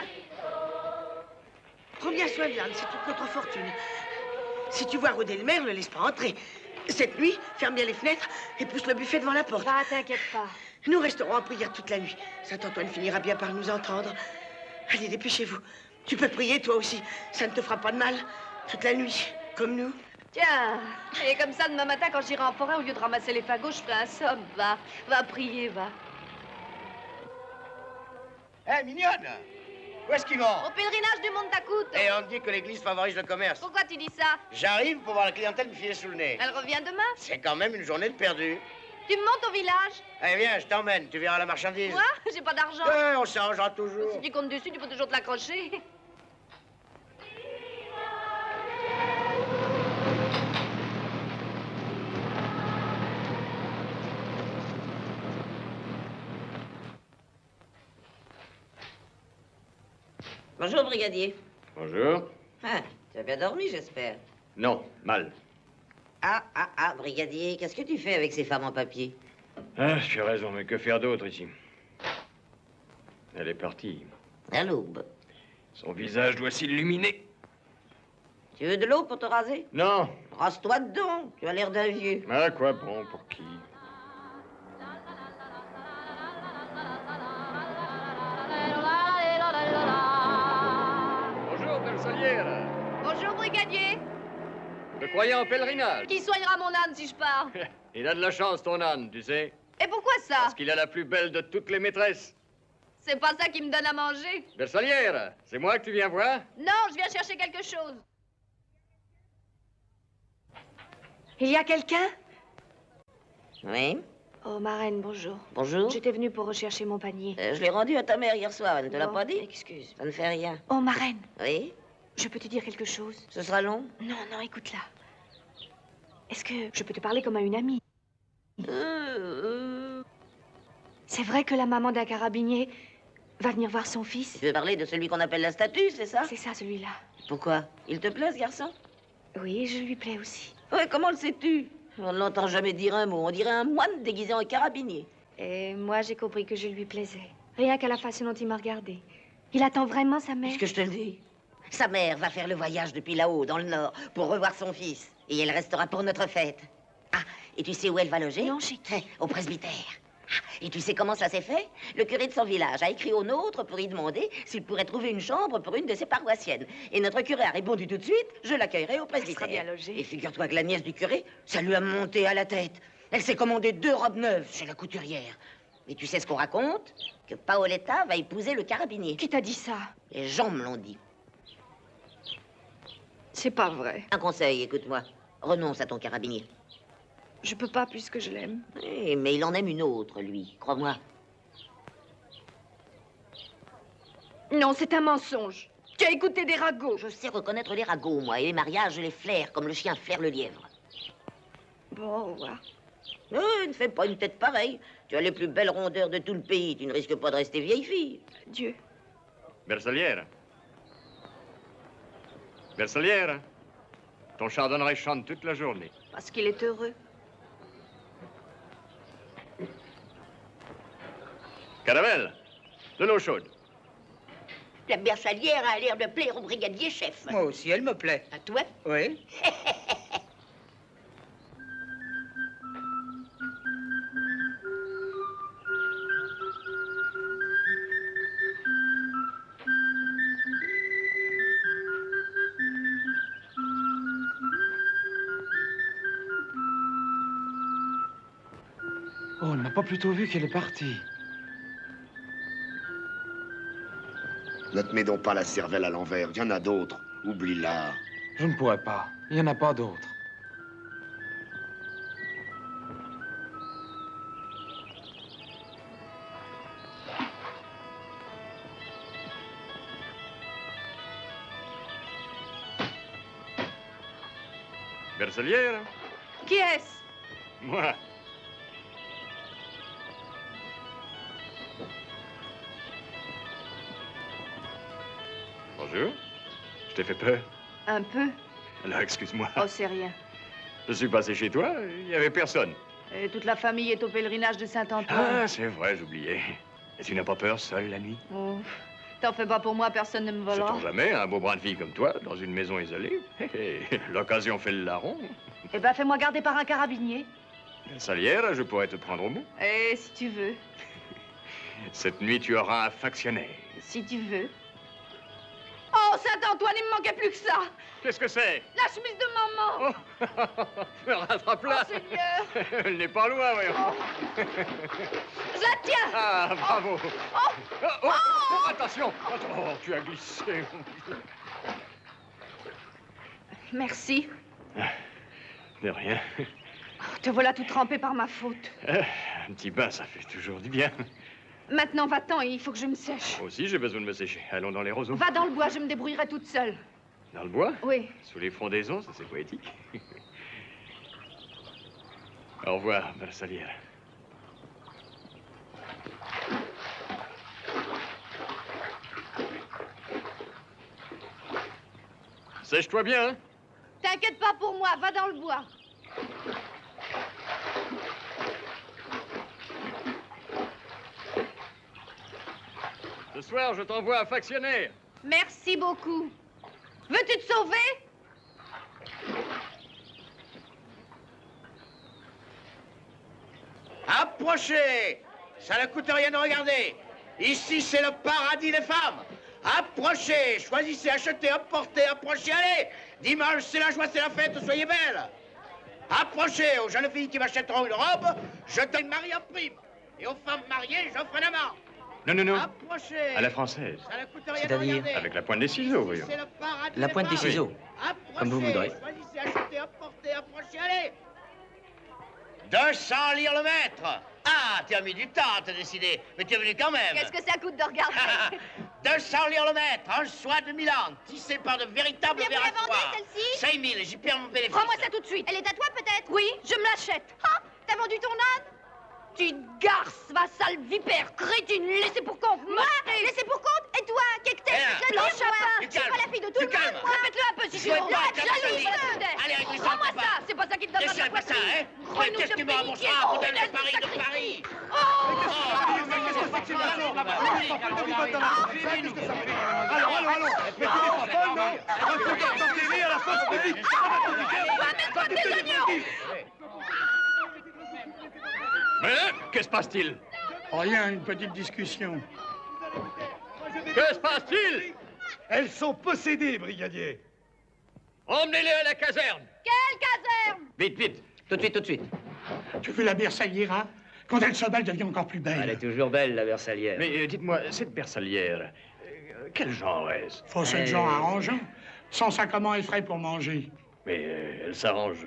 [SPEAKER 6] Prends bien soin de l'âne, c'est toute notre fortune. Si tu vois rôder le maire, ne le laisse pas entrer. Cette nuit, ferme bien les fenêtres et pousse le buffet devant la porte.
[SPEAKER 10] Va, t'inquiète pas.
[SPEAKER 6] Nous resterons en prière toute la nuit. Saint-Antoine finira bien par nous entendre. Allez, dépêchez-vous. Tu peux prier, toi aussi. Ça ne te fera pas de mal. Toute la nuit, comme nous.
[SPEAKER 15] Tiens, et comme ça, demain matin, quand j'irai en forêt, au lieu de ramasser les fagots, je ferai un somme. Va prier, va.
[SPEAKER 3] Hé, mignonne! Où est-ce qu'ils vont?
[SPEAKER 15] Au pèlerinage du Montacuto.
[SPEAKER 3] Et on dit que l'église favorise le commerce.
[SPEAKER 15] Pourquoi tu dis ça?
[SPEAKER 3] J'arrive pour voir la clientèle me filer sous le nez.
[SPEAKER 15] Elle revient demain?
[SPEAKER 3] C'est quand même une journée de perdu.
[SPEAKER 15] Tu me montes au village?
[SPEAKER 3] Allez, viens, je t'emmène, tu verras la marchandise.
[SPEAKER 15] Moi? J'ai pas d'argent.
[SPEAKER 3] On s'arrangera toujours.
[SPEAKER 15] Si tu comptes dessus, tu peux toujours te l'accrocher.
[SPEAKER 17] Bonjour, brigadier.
[SPEAKER 2] Bonjour.
[SPEAKER 17] Ah, tu as bien dormi, j'espère.
[SPEAKER 2] Non, mal.
[SPEAKER 17] Ah, brigadier, qu'est-ce que tu fais avec ces femmes en papier?
[SPEAKER 2] Ah, tu as raison, mais que faire d'autre ici? Elle est partie.
[SPEAKER 17] À l'aube.
[SPEAKER 2] Son visage doit s'illuminer.
[SPEAKER 17] Tu veux de l'eau pour te raser?
[SPEAKER 2] Non.
[SPEAKER 17] Rase-toi dedans, tu as l'air d'un vieux.
[SPEAKER 2] À quoi bon, pour qui? Bonjour, Belsalière.
[SPEAKER 15] Bonjour, brigadier.
[SPEAKER 2] Me croyais en pèlerinage.
[SPEAKER 15] Qui soignera mon âne si je pars?
[SPEAKER 2] Il a de la chance, ton âne, tu sais.
[SPEAKER 15] Et pourquoi ça?
[SPEAKER 2] Parce qu'il a la plus belle de toutes les maîtresses.
[SPEAKER 15] C'est pas ça qui me donne à manger.
[SPEAKER 2] Belsalière, c'est moi que tu viens voir?
[SPEAKER 15] Non, je viens chercher quelque chose.
[SPEAKER 10] Il y a quelqu'un?
[SPEAKER 17] Oui?
[SPEAKER 15] Oh, marraine, bonjour.
[SPEAKER 17] Bonjour.
[SPEAKER 15] J'étais venue pour rechercher mon panier.
[SPEAKER 17] Je l'ai rendu à ta mère hier soir, elle ne te l'a
[SPEAKER 15] Oh,
[SPEAKER 17] pas dit?
[SPEAKER 15] excuse.
[SPEAKER 17] Ça ne fait rien.
[SPEAKER 15] Oh, marraine.
[SPEAKER 17] Oui?
[SPEAKER 15] Je peux te dire quelque chose?
[SPEAKER 17] Ce sera long?
[SPEAKER 15] Non, écoute là. Est-ce que je peux te parler comme à une amie? C'est vrai que la maman d'un carabinier va venir voir son fils?
[SPEAKER 17] Tu veux parler de celui qu'on appelle la statue, c'est ça?
[SPEAKER 15] C'est ça, celui-là.
[SPEAKER 17] Pourquoi? Il te plaît, ce garçon?
[SPEAKER 15] Oui, je lui plais aussi.
[SPEAKER 17] Ouais, comment le sais-tu? On ne l'entend jamais dire un mot. On dirait un moine déguisé en carabinier.
[SPEAKER 15] Et moi, j'ai compris que je lui plaisais. Rien qu'à la façon dont il m'a regardé. Il attend vraiment sa mère.
[SPEAKER 17] Est-ce que je te le dis? Sa mère va faire le voyage depuis là-haut, dans le nord, pour revoir son fils. Et elle restera pour notre fête. Ah, et tu sais où elle va loger?
[SPEAKER 15] Non, chez qui?
[SPEAKER 17] Au presbytère. Ah, et tu sais comment ça s'est fait? Le curé de son village a écrit au nôtre pour y demander s'il pourrait trouver une chambre pour une de ses paroissiennes. Et notre curé a répondu tout de suite, je l'accueillerai au presbytère.
[SPEAKER 15] Elle sera bien logée.
[SPEAKER 17] Et figure-toi que la nièce du curé, ça lui a monté à la tête. Elle s'est commandé 2 robes neuves chez la couturière. Et tu sais ce qu'on raconte? Que Paoletta va épouser le carabinier.
[SPEAKER 15] Qui t'a dit ça?
[SPEAKER 17] Les gens me l'ont dit.
[SPEAKER 15] C'est pas vrai.
[SPEAKER 17] Un conseil, écoute-moi. Renonce à ton carabinier.
[SPEAKER 15] Je peux pas puisque je l'aime.
[SPEAKER 17] Oui, mais il en aime une autre, lui. Crois-moi.
[SPEAKER 15] Non, c'est un mensonge. Tu as écouté des ragots.
[SPEAKER 17] Je sais reconnaître les ragots, moi, et les mariages, je les flaire comme le chien flaire le lièvre.
[SPEAKER 15] Bon, au revoir.
[SPEAKER 17] Ne fais pas une tête pareille. Tu as les plus belles rondeurs de tout le pays. Tu ne risques pas de rester vieille fille.
[SPEAKER 15] Dieu.
[SPEAKER 2] Belsalière. Belsalière. Ton chardonneret chante toute la journée.
[SPEAKER 15] Parce qu'il est heureux.
[SPEAKER 2] Caramel, de l'eau chaude.
[SPEAKER 10] La bersaglière a l'air de plaire au brigadier chef.
[SPEAKER 8] Moi aussi, elle me plaît.
[SPEAKER 10] À toi?
[SPEAKER 8] Oui. Oh, on n'a pas plutôt vu qu'elle est partie.
[SPEAKER 5] Ne te mets donc pas la cervelle à l'envers. Il y en a d'autres. Oublie-la.
[SPEAKER 8] Je ne pourrais pas. Il n'y en a pas d'autres.
[SPEAKER 2] Bersaglière?
[SPEAKER 15] Qui est-ce?
[SPEAKER 2] Moi. Bonjour. Je t'ai fait peur?
[SPEAKER 15] Un peu.
[SPEAKER 2] Alors, excuse-moi.
[SPEAKER 15] Oh, c'est rien.
[SPEAKER 2] Je suis passé chez toi, il n'y avait personne.
[SPEAKER 15] Et toute la famille est au pèlerinage de Saint-Antoine.
[SPEAKER 2] Ah, c'est vrai, j'oubliais. Et tu n'as pas peur seule la nuit?
[SPEAKER 15] Oh, t'en fais pas pour moi, personne ne me volera.
[SPEAKER 2] Sait-on jamais, un beau brin de fille comme toi, dans une maison isolée? L'occasion fait le larron.
[SPEAKER 15] Eh ben, fais-moi garder par un carabinier.
[SPEAKER 2] Salière, je pourrais te prendre au mot.
[SPEAKER 15] Eh, si tu veux.
[SPEAKER 2] Cette nuit, tu auras un factionnaire.
[SPEAKER 15] Si tu veux. Oh, Saint-Antoine, il me manquait plus que ça.
[SPEAKER 2] Qu'est-ce que c'est?
[SPEAKER 15] La chemise de maman.
[SPEAKER 2] Rattrape-la.
[SPEAKER 15] Oh, Seigneur.
[SPEAKER 2] Elle n'est pas loin, voyons.
[SPEAKER 15] Je la tiens.
[SPEAKER 2] Ah, bravo.
[SPEAKER 15] Oh.
[SPEAKER 2] Attention. Oh, tu as glissé.
[SPEAKER 15] Merci.
[SPEAKER 2] De rien.
[SPEAKER 15] Oh, te voilà tout trempé par ma faute.
[SPEAKER 2] Un petit bain, ça fait toujours du bien.
[SPEAKER 15] Maintenant, va-t'en, il faut que je me sèche.
[SPEAKER 2] Moi aussi, j'ai besoin de me sécher. Allons dans les roseaux.
[SPEAKER 15] Va dans le bois, je me débrouillerai toute seule.
[SPEAKER 2] Dans le bois?
[SPEAKER 15] Oui.
[SPEAKER 2] Sous les frondaisons, ça c'est poétique. Au revoir, Bersaglière. Sèche-toi bien, hein?
[SPEAKER 15] T'inquiète pas pour moi, va dans le bois.
[SPEAKER 2] Ce soir, je t'envoie un factionnaire.
[SPEAKER 15] Merci beaucoup. Veux-tu te sauver?
[SPEAKER 3] Approchez! Ça ne coûte rien de regarder. Ici, c'est le paradis des femmes. Approchez, choisissez, achetez, apportez, approchez, allez! Dimanche, c'est la joie, c'est la fête, soyez belles! Approchez, aux jeunes filles qui m'achèteront une robe, je donne une marie en prime. Et aux femmes mariées, j'offre un amant.
[SPEAKER 2] Non, non, non.
[SPEAKER 3] Approchez!
[SPEAKER 2] À la française.
[SPEAKER 3] Ça ne coûte rien de
[SPEAKER 12] C'est-à-dire?
[SPEAKER 3] regarder.
[SPEAKER 2] Avec la pointe des ciseaux, voyons.
[SPEAKER 3] C'est le paradis
[SPEAKER 12] La
[SPEAKER 3] des
[SPEAKER 12] pointe des
[SPEAKER 3] femmes.
[SPEAKER 12] ciseaux.
[SPEAKER 3] Approchez,
[SPEAKER 12] Comme vous voudrez.
[SPEAKER 3] choisissez, achetez, apportez, approchez, allez! 200 lire le mètre. Ah, tu as mis du temps à te décider, mais tu es venu quand même.
[SPEAKER 15] Qu'est-ce que ça coûte de regarder?
[SPEAKER 3] 200 lire le mètre, un soie de Milan, tissé par de véritables
[SPEAKER 10] Bien, vous la vendez,
[SPEAKER 3] verrasoirs.
[SPEAKER 10] celle-ci?
[SPEAKER 3] 5000, j'y perds mon bénéfice.
[SPEAKER 15] Prends-moi ça tout de suite.
[SPEAKER 10] Elle est à toi, peut-être?
[SPEAKER 15] Oui, je me l'achète.
[SPEAKER 10] Ah, t'as vendu ton âne?
[SPEAKER 15] Tu garces, va sale vipère, crétine, laissez pour compte.
[SPEAKER 10] Moi? Laissez pour compte? Et toi? Qu'est-ce que t'es?
[SPEAKER 3] Eh,
[SPEAKER 15] Blanche
[SPEAKER 10] moi?
[SPEAKER 15] Chapin.
[SPEAKER 10] Je suis pas la fille de tout le
[SPEAKER 3] calme.
[SPEAKER 10] monde, moi.
[SPEAKER 15] Répète-le un peu si tu
[SPEAKER 3] Je
[SPEAKER 15] veux.
[SPEAKER 3] vois
[SPEAKER 15] Arrête,
[SPEAKER 3] que
[SPEAKER 15] jalouse,
[SPEAKER 3] ça
[SPEAKER 15] voilà
[SPEAKER 3] lit.
[SPEAKER 15] ce que t'es.
[SPEAKER 3] Allez, avec les
[SPEAKER 15] Prends-moi
[SPEAKER 3] autres,
[SPEAKER 15] ça, c'est pas ça qui te donnera de la
[SPEAKER 3] Laissez-moi ça,
[SPEAKER 15] poitrine.
[SPEAKER 3] hein.
[SPEAKER 15] Grenouille
[SPEAKER 3] Qu'est-ce
[SPEAKER 15] de
[SPEAKER 3] que tu me
[SPEAKER 15] bénitier,
[SPEAKER 3] rembourseras
[SPEAKER 15] oh,
[SPEAKER 3] pour donner
[SPEAKER 15] laisse
[SPEAKER 3] le pari
[SPEAKER 15] ça
[SPEAKER 3] de
[SPEAKER 15] crie.
[SPEAKER 3] Paris?
[SPEAKER 15] Va mettre tes oignons.
[SPEAKER 2] Mais que se passe-t-il?
[SPEAKER 11] Rien, une petite discussion.
[SPEAKER 2] Que se passe-t-il?
[SPEAKER 5] Elles sont possédées, brigadier.
[SPEAKER 2] Emmenez-les à la caserne.
[SPEAKER 15] Quelle caserne?
[SPEAKER 2] Vite, vite.
[SPEAKER 12] Tout de suite, tout de suite.
[SPEAKER 11] Tu veux la Bersagliera? Quand elle se bat, elle devient encore plus belle.
[SPEAKER 12] Elle est toujours belle, la Versaillière.
[SPEAKER 2] Mais dites-moi, cette Bersaglière, quel genre est-ce?
[SPEAKER 11] Faut ce genre arrangeant. Sans sacrement et frais pour manger.
[SPEAKER 2] Mais elle s'arrange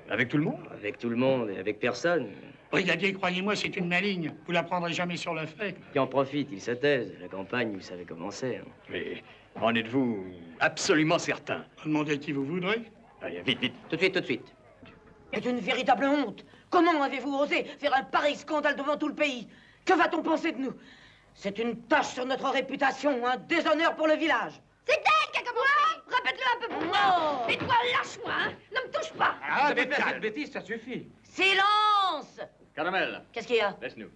[SPEAKER 2] avec tout le monde?
[SPEAKER 12] Avec tout le monde et avec personne.
[SPEAKER 11] Brigadier, croyez-moi, c'est une maligne. Vous la prendrez jamais sur le fait.
[SPEAKER 12] Qui en profite, il se taise. La campagne, vous savez comment c'est. Hein.
[SPEAKER 2] Mais en êtes-vous absolument certain?
[SPEAKER 11] Demandez qui vous voudrez.
[SPEAKER 2] Allez, vite, vite.
[SPEAKER 12] Tout de suite, tout de suite.
[SPEAKER 10] C'est une véritable honte. Comment avez-vous osé faire un pareil scandale devant tout le pays? Que va-t-on penser de nous? C'est une tache sur notre réputation, un déshonneur pour le village.
[SPEAKER 15] C'est elle qui a commencé. Répète-le un peu pour moi. Et toi, lâche-moi, hein. Ne me touche pas.
[SPEAKER 8] Ah, mais faire cette bêtise, ça suffit.
[SPEAKER 10] Silence!
[SPEAKER 2] Caramel,
[SPEAKER 10] Qu'est-ce qu'il y a?
[SPEAKER 2] laisse-nous.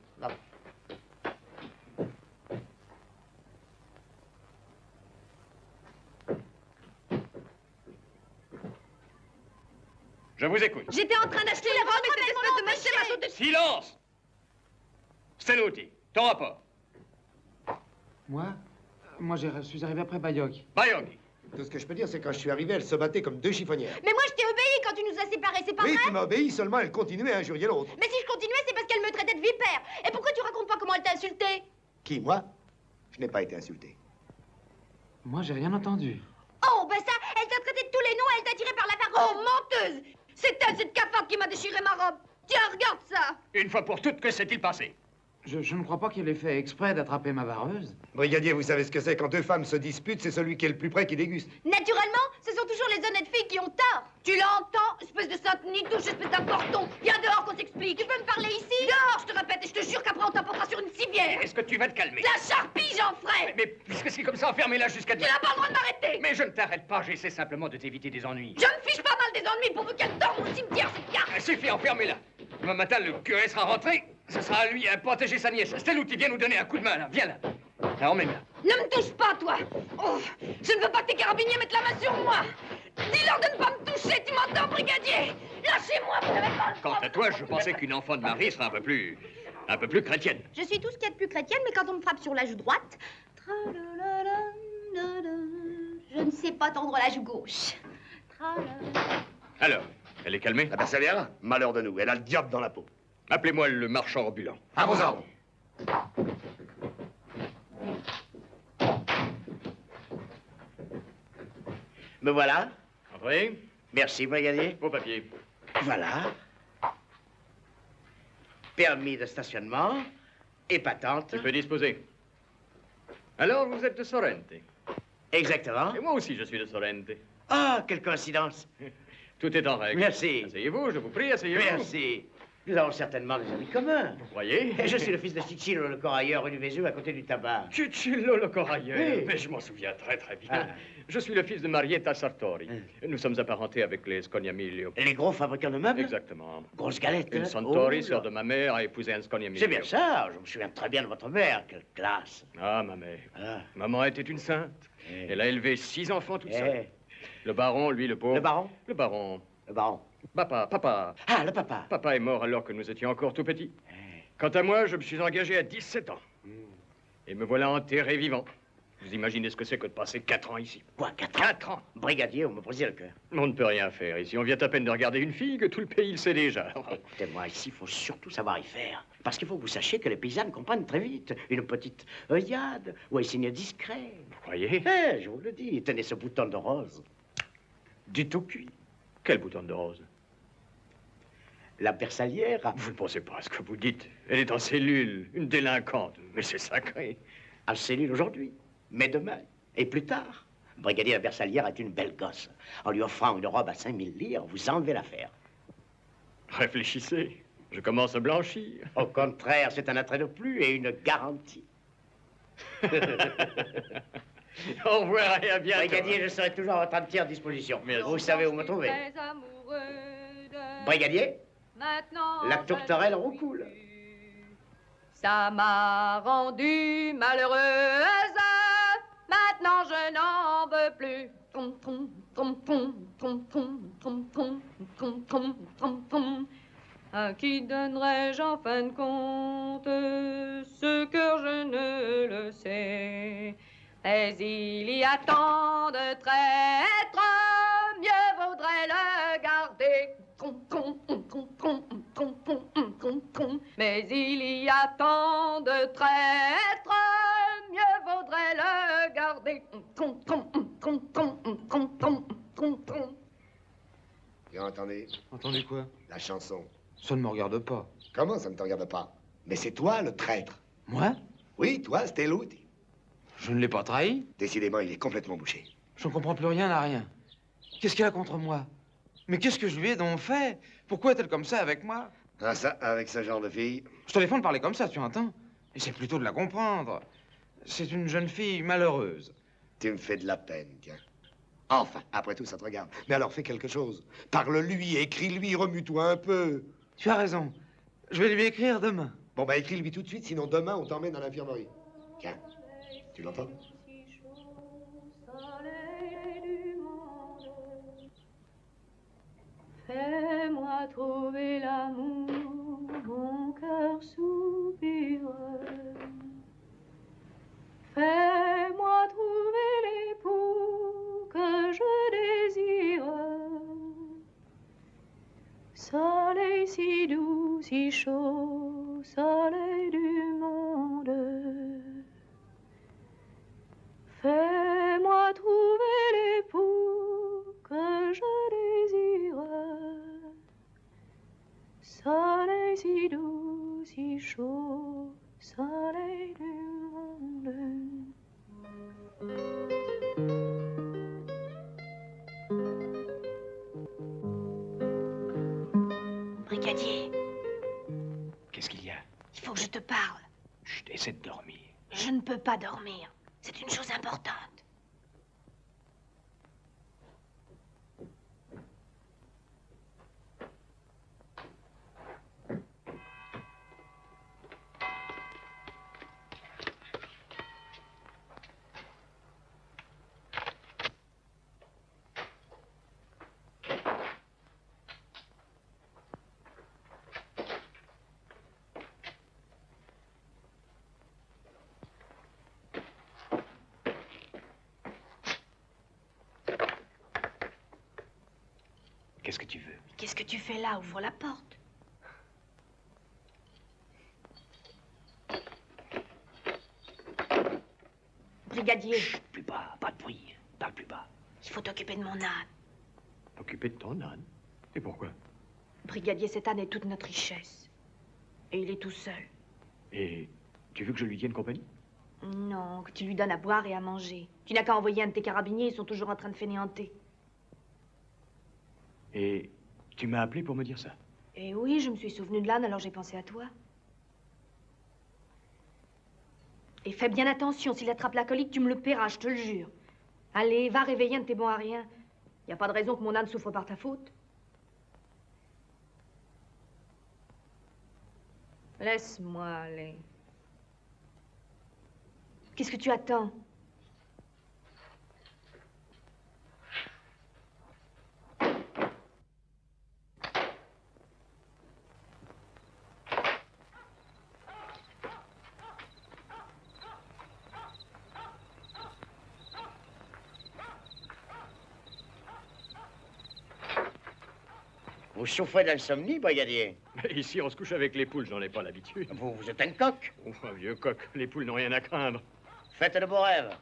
[SPEAKER 2] Je vous écoute.
[SPEAKER 15] J'étais en train d'acheter la robe et cette espèce de monsieur m'a sauté...
[SPEAKER 2] Silence! Stenuti, ton rapport.
[SPEAKER 8] Moi je suis arrivé après Bayog.
[SPEAKER 2] Bayog.
[SPEAKER 5] Tout ce que je peux dire, c'est que quand je suis arrivé, elle se battait comme deux chiffonnières.
[SPEAKER 9] Mais moi, je t'ai obéi quand tu nous as séparés, c'est pas
[SPEAKER 5] Oui,
[SPEAKER 9] vrai?
[SPEAKER 5] tu m'as obéi, seulement elle continuait à injurier l'autre.
[SPEAKER 9] Mais si je continuais, c'est parce qu'elle me traitait de vipère. Et pourquoi tu racontes pas comment elle t'a insulté?
[SPEAKER 5] Qui, moi? Je n'ai pas été insulté.
[SPEAKER 8] Moi, j'ai rien entendu.
[SPEAKER 9] Oh, ben ça, elle t'a traité de tous les noms et elle t'a tiré par la parole.
[SPEAKER 15] Oh, menteuse! C'est elle, cette cafard, qui m'a déchiré ma robe. Tiens, regarde ça!
[SPEAKER 2] Une fois pour toutes, que s'est-il passé?
[SPEAKER 8] Je ne crois pas qu'il ait fait exprès d'attraper ma vareuse.
[SPEAKER 5] Brigadier, vous savez ce que c'est quand deux femmes se disputent, c'est celui qui est le plus près qui déguste.
[SPEAKER 9] Naturellement, ce sont toujours les honnêtes filles qui ont tort.
[SPEAKER 15] Tu l'entends, espèce de sainte nitouche, espèce d'importon. Viens dehors qu'on s'explique.
[SPEAKER 9] Tu peux me parler ici?
[SPEAKER 15] Dehors, je te répète, et je te jure qu'après on t'apportera sur une civière.
[SPEAKER 2] Est-ce que tu vas te calmer?
[SPEAKER 15] La charpie, j'en ferai.
[SPEAKER 2] Mais puisque c'est comme ça, enfermez-la jusqu'à
[SPEAKER 15] Tu
[SPEAKER 2] demain.
[SPEAKER 15] n'as pas le droit de m'arrêter.
[SPEAKER 2] Mais je ne t'arrête pas, j'essaie simplement de t'éviter des ennuis.
[SPEAKER 15] Je me fiche pas mal des ennuis pourvu qu'elle dorme au cimetière, cette carte.
[SPEAKER 2] Suffit, enfermez-la. Demain matin, le curé sera rentré. Ce sera à lui à protéger sa nièce. Stenuti, viens nous donner un coup de main, là. Viens là. Là, emmène-la.
[SPEAKER 15] Ne me touche pas, toi. Oh, je ne veux pas que tes carabiniers mettent la main sur moi. Dis-leur de ne pas me toucher, tu m'entends, brigadier? Lâchez-moi, vous n'avez pas le
[SPEAKER 2] Quant à toi, je pensais qu'une enfant de Marie serait un peu plus chrétienne.
[SPEAKER 9] Je suis tout ce qu'il y a de plus chrétienne, mais quand on me frappe sur la joue droite... Je ne sais pas tendre la joue gauche.
[SPEAKER 2] Alors, elle est calmée?
[SPEAKER 5] La bersaglière, malheur de nous, elle a le diable dans la peau.
[SPEAKER 2] Appelez-moi le marchand ambulant.
[SPEAKER 5] À vos ordres.
[SPEAKER 3] Me voilà.
[SPEAKER 2] Entrez.
[SPEAKER 3] Merci, brigadier.
[SPEAKER 2] Vos papiers.
[SPEAKER 3] Voilà. Permis de stationnement et patente.
[SPEAKER 2] Tu peux disposer. Alors, vous êtes de Sorrente?
[SPEAKER 3] Exactement.
[SPEAKER 2] Et moi aussi, je suis de Sorrente.
[SPEAKER 3] Ah, quelle coïncidence.
[SPEAKER 2] Tout est en règle.
[SPEAKER 3] Merci.
[SPEAKER 2] Asseyez-vous, je vous prie, asseyez-vous.
[SPEAKER 3] Merci. Nous avons certainement des amis communs.
[SPEAKER 2] Vous croyez?
[SPEAKER 3] Et je suis le fils de Cicillo, le corailleur, rue du Vésuve, à côté du tabac.
[SPEAKER 2] Cicillo le corailleur.
[SPEAKER 3] Oui.
[SPEAKER 2] Mais je m'en souviens très très bien.
[SPEAKER 3] Ah.
[SPEAKER 2] Je suis le fils de Marietta Sartori. Nous sommes apparentés avec les Scognamiglio.
[SPEAKER 3] Les gros fabricants de meubles?
[SPEAKER 2] Exactement.
[SPEAKER 3] Grosse galette.
[SPEAKER 2] Une
[SPEAKER 3] hein?
[SPEAKER 2] Santori,
[SPEAKER 3] Oh,
[SPEAKER 2] sœur
[SPEAKER 3] là.
[SPEAKER 2] de ma mère, a épousé un Scognamiglio.
[SPEAKER 3] C'est bien ça, je me souviens très bien de votre mère. Quelle classe.
[SPEAKER 2] Ah, ma mère.
[SPEAKER 3] Ah.
[SPEAKER 2] Maman était une sainte.
[SPEAKER 3] Eh.
[SPEAKER 2] Elle a élevé 6 enfants toute
[SPEAKER 3] Eh.
[SPEAKER 2] seule. Le baron, lui, le pauvre.
[SPEAKER 3] Le baron?
[SPEAKER 2] Le baron.
[SPEAKER 3] Le baron.
[SPEAKER 2] Papa.
[SPEAKER 3] Ah, le papa.
[SPEAKER 2] Papa est mort alors que nous étions encore tout petits. Quant à moi, je me suis engagé à 17 ans. Et me voilà enterré vivant. Vous imaginez ce que c'est que de passer 4 ans ici?
[SPEAKER 3] Quoi, 4 ans?
[SPEAKER 2] 4 ans.
[SPEAKER 3] Brigadier, vous me brisez le cœur.
[SPEAKER 2] On ne peut rien faire ici. On vient à peine de regarder une fille que tout le pays le sait déjà.
[SPEAKER 3] Écoutez-moi, ici, il faut surtout savoir y faire. Parce qu'il faut que vous sachiez que les paysannes comprennent très vite. Une petite œillade ou un signe discret.
[SPEAKER 2] Vous croyez?
[SPEAKER 3] Eh, je vous le dis, tenez ce bouton de rose. Du tout cuit.
[SPEAKER 2] Quel bouton de rose?
[SPEAKER 3] La bersaglière.
[SPEAKER 2] Vous ne pensez pas à ce que vous dites. Elle est en cellule, une délinquante. Mais c'est sacré.
[SPEAKER 3] En cellule aujourd'hui, mais demain et plus tard. Brigadier, la bersaglière est une belle gosse. En lui offrant une robe à 5000 livres, vous enlevez l'affaire.
[SPEAKER 2] Réfléchissez. Je commence à blanchir.
[SPEAKER 3] Au contraire, c'est un attrait de plus et une garantie.
[SPEAKER 2] Au revoir et à bientôt.
[SPEAKER 3] Brigadier, je serai toujours à votre entière disposition.
[SPEAKER 2] Merci.
[SPEAKER 3] Vous savez où me trouver.
[SPEAKER 15] Très amoureux de...
[SPEAKER 3] Brigadier,
[SPEAKER 15] Maintenant,
[SPEAKER 3] la tourterelle roucoule.
[SPEAKER 15] ça m'a rendue malheureuse. Maintenant, je n'en veux plus. Trom, trom, trom, trom, trom, trom, trom, trom, trom, trom, trom, trom. À qui donnerais-je en fin de compte ce cœur, je ne le sais. Mais il y a tant de traîtres, mieux vaudrait le garder. Trom, trom, trom, trom, trom, trom, trom, trom, trom. Mais il y a tant de traîtres, mieux vaudrait le garder. Trom, trom, trom, trom, trom, trom, trom, trom.
[SPEAKER 5] Bien entendu.
[SPEAKER 8] Entendez quoi?
[SPEAKER 5] La chanson.
[SPEAKER 8] Ça ne me regarde pas.
[SPEAKER 5] Comment ça ne te regarde pas? Mais c'est toi le traître.
[SPEAKER 8] Moi?
[SPEAKER 5] Oui, toi, Stenuti.
[SPEAKER 8] Je ne l'ai pas trahi.
[SPEAKER 5] Décidément, il est complètement bouché.
[SPEAKER 8] Je ne comprends plus rien à rien. Qu'est-ce qu'elle a contre moi? Mais qu'est-ce que je lui ai donc fait? Pourquoi est-elle comme ça avec moi?
[SPEAKER 5] Ah ça, avec ce genre de fille.
[SPEAKER 8] Je te défends de parler comme ça, tu entends? Et c'est plutôt de la comprendre. C'est une jeune fille malheureuse.
[SPEAKER 5] Tu me fais de la peine, tiens. Enfin, après tout, ça te regarde. Mais alors, fais quelque chose. Parle-lui, écris-lui, remue-toi un peu.
[SPEAKER 8] Tu as raison. Je vais lui écrire demain.
[SPEAKER 5] Bon, bah, écris-lui tout de suite, sinon demain, on t'emmène à l'infirmerie. Tiens, tu l'entends?
[SPEAKER 15] Fais-moi trouver l'amour, mon cœur soupire. Fais-moi trouver l'époux que je désire. Soleil si doux, si chaud, soleil du monde. Fais-moi trouver l'époux que je désire. Soleil si doux, si chaud, soleil du monde.
[SPEAKER 13] Brigadier,
[SPEAKER 11] Qu'est-ce qu'il y a?
[SPEAKER 13] il faut que je te parle.
[SPEAKER 11] Chut, essaie de dormir.
[SPEAKER 13] Je ne peux pas dormir. C'est une chose importante.
[SPEAKER 11] Qu'est-ce que tu veux?
[SPEAKER 13] Qu'est-ce que tu fais là? Ouvre la porte. Brigadier.
[SPEAKER 11] Chut, plus bas, pas de bruit. Parle plus bas.
[SPEAKER 13] Il faut t'occuper de mon âne.
[SPEAKER 2] T'occuper de ton âne? Et pourquoi?
[SPEAKER 13] Brigadier, cet âne est toute notre richesse. Et il est tout seul.
[SPEAKER 2] Et tu veux que je lui tienne compagnie?
[SPEAKER 13] Non, que tu lui donnes à boire et à manger. Tu n'as qu'à envoyer un de tes carabiniers, ils sont toujours en train de fainéanter.
[SPEAKER 2] Et tu m'as appelé pour me dire ça?
[SPEAKER 13] Eh oui, je me suis souvenu de l'âne, alors j'ai pensé à toi. Et fais bien attention, s'il attrape la colique, tu me le paieras, je te le jure. Allez, va réveiller un de tes bons à rien. Y a pas de raison que mon âne souffre par ta faute. Laisse-moi aller. Qu'est-ce que tu attends?
[SPEAKER 3] Vous souffrez d'insomnie, brigadier?
[SPEAKER 2] Mais ici, on se couche avec les poules, j'en ai pas l'habitude.
[SPEAKER 3] Vous êtes un coq?
[SPEAKER 2] Oh, un vieux coq, les poules n'ont rien à craindre.
[SPEAKER 3] Faites de beaux rêves.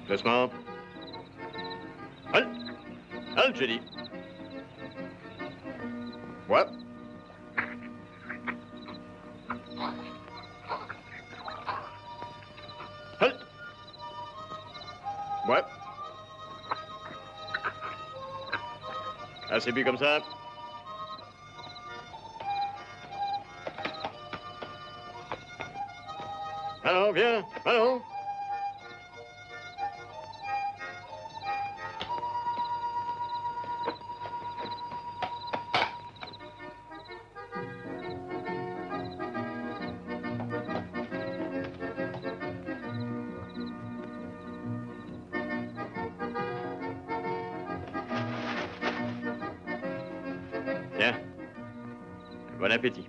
[SPEAKER 2] Doucement. Halte. Halte, j'ai dit. Ouais. Halte. Ouais. Ah, c'est plus comme ça. Allons, viens. Allons. Tiens. Bon appétit.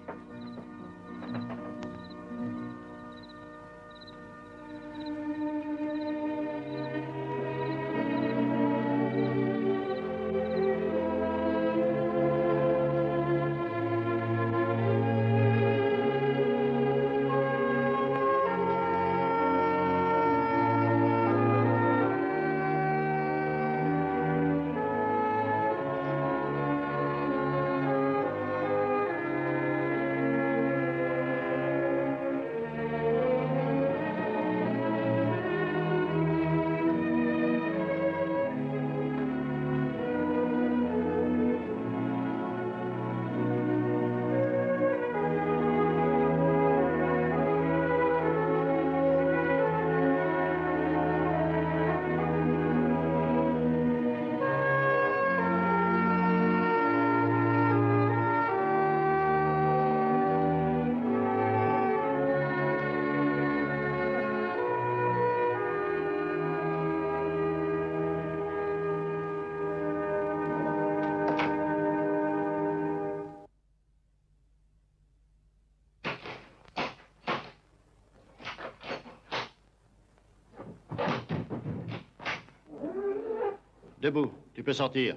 [SPEAKER 18] Debout, tu peux sortir.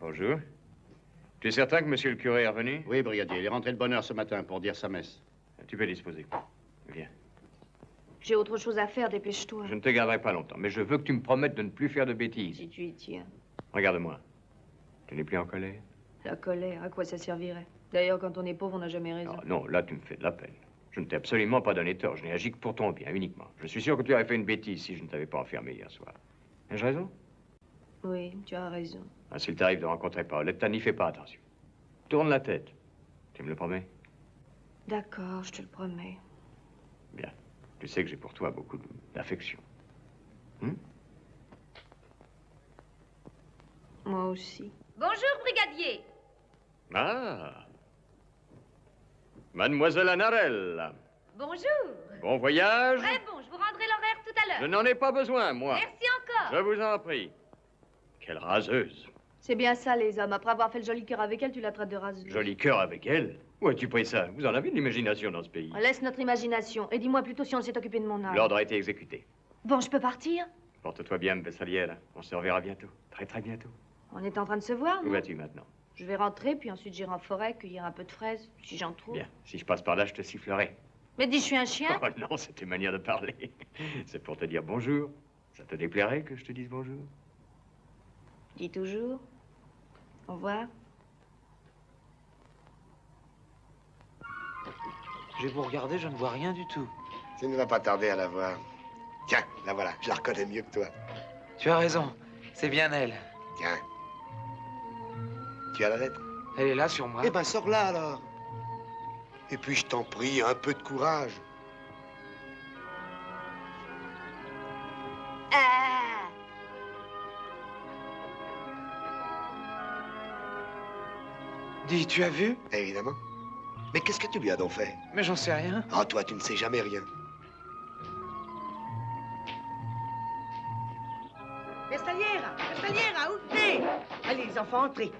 [SPEAKER 2] Bonjour. Tu es certain que monsieur le curé est revenu?
[SPEAKER 18] Oui, brigadier, il est rentré de bonne heure ce matin pour dire sa messe.
[SPEAKER 2] Tu peux disposer. Viens.
[SPEAKER 13] J'ai autre chose à faire, dépêche-toi.
[SPEAKER 2] Je ne te garderai pas longtemps, mais je veux que tu me promettes de ne plus faire de bêtises.
[SPEAKER 13] Si tu y tiens.
[SPEAKER 2] Regarde-moi. Tu n'es plus en colère?
[SPEAKER 13] La colère, à quoi ça servirait? D'ailleurs, quand on est pauvre, on n'a jamais raison.
[SPEAKER 2] Oh, non, là, tu me fais de la peine. Je ne t'ai absolument pas donné tort. Je n'ai agi que pour ton bien, uniquement. Je suis sûr que tu aurais fait une bêtise si je ne t'avais pas enfermé hier soir. Ai-je raison?
[SPEAKER 13] Oui, tu as raison.
[SPEAKER 2] Ah, s'il t'arrive de rencontrer Paoletta, n'y fais pas attention. Tourne la tête. Tu me le promets?
[SPEAKER 13] D'accord, je te le promets.
[SPEAKER 2] Bien. Tu sais que j'ai pour toi beaucoup d'affection.
[SPEAKER 13] Moi aussi.
[SPEAKER 9] Bonjour, brigadier.
[SPEAKER 2] Ah. Mademoiselle Anarelle.
[SPEAKER 9] Bonjour.
[SPEAKER 2] Bon voyage.
[SPEAKER 9] Très bon, je vous rendrai l'horaire tout à l'heure.
[SPEAKER 2] Je n'en ai pas besoin, moi.
[SPEAKER 9] Merci encore.
[SPEAKER 2] Je vous en prie. Quelle raseuse.
[SPEAKER 13] C'est bien ça, les hommes. Après avoir fait le joli cœur avec elle, tu la traites de raseuse.
[SPEAKER 2] Joli cœur avec elle. Où as-tu pris ça? Vous en avez de l'imagination dans ce pays.
[SPEAKER 13] Laisse notre imagination. Et dis-moi plutôt si on s'est occupé de mon âme.
[SPEAKER 2] L'ordre a été exécuté.
[SPEAKER 13] Bon, je peux partir?
[SPEAKER 2] Porte-toi bien, Bessalière. On se reverra bientôt. Très, très bientôt.
[SPEAKER 13] On est en train de se voir,
[SPEAKER 2] Où
[SPEAKER 13] non?
[SPEAKER 2] vas-tu maintenant?
[SPEAKER 13] Je vais rentrer, puis ensuite j'irai en forêt, cueillir un peu de fraises, si j'en trouve.
[SPEAKER 2] Bien. Si je passe par là, je te sifflerai.
[SPEAKER 13] Mais dis, je suis un chien?
[SPEAKER 2] Oh non, c'est tes manières de parler. C'est pour te dire bonjour. Ça te déplairait que je te dise bonjour?
[SPEAKER 13] Dis toujours. Au revoir.
[SPEAKER 8] Je vais vous regarder, je ne vois rien du tout.
[SPEAKER 5] Tu ne vas pas tarder à la voir. Tiens, la voilà, je la reconnais mieux que toi.
[SPEAKER 8] Tu as raison, c'est bien elle.
[SPEAKER 5] Tiens. Tu as la lettre?
[SPEAKER 8] Elle est là sur moi.
[SPEAKER 5] Eh ben, sors-la alors. Et puis, je t'en prie, un peu de courage.
[SPEAKER 8] Dis, tu as vu?
[SPEAKER 5] Évidemment. Mais qu'est-ce que tu lui as donc fait?
[SPEAKER 8] Mais j'en sais rien.
[SPEAKER 5] Oh, toi, tu ne sais jamais rien.
[SPEAKER 6] Berstalière, ouvrez! Allez, les enfants, entrez.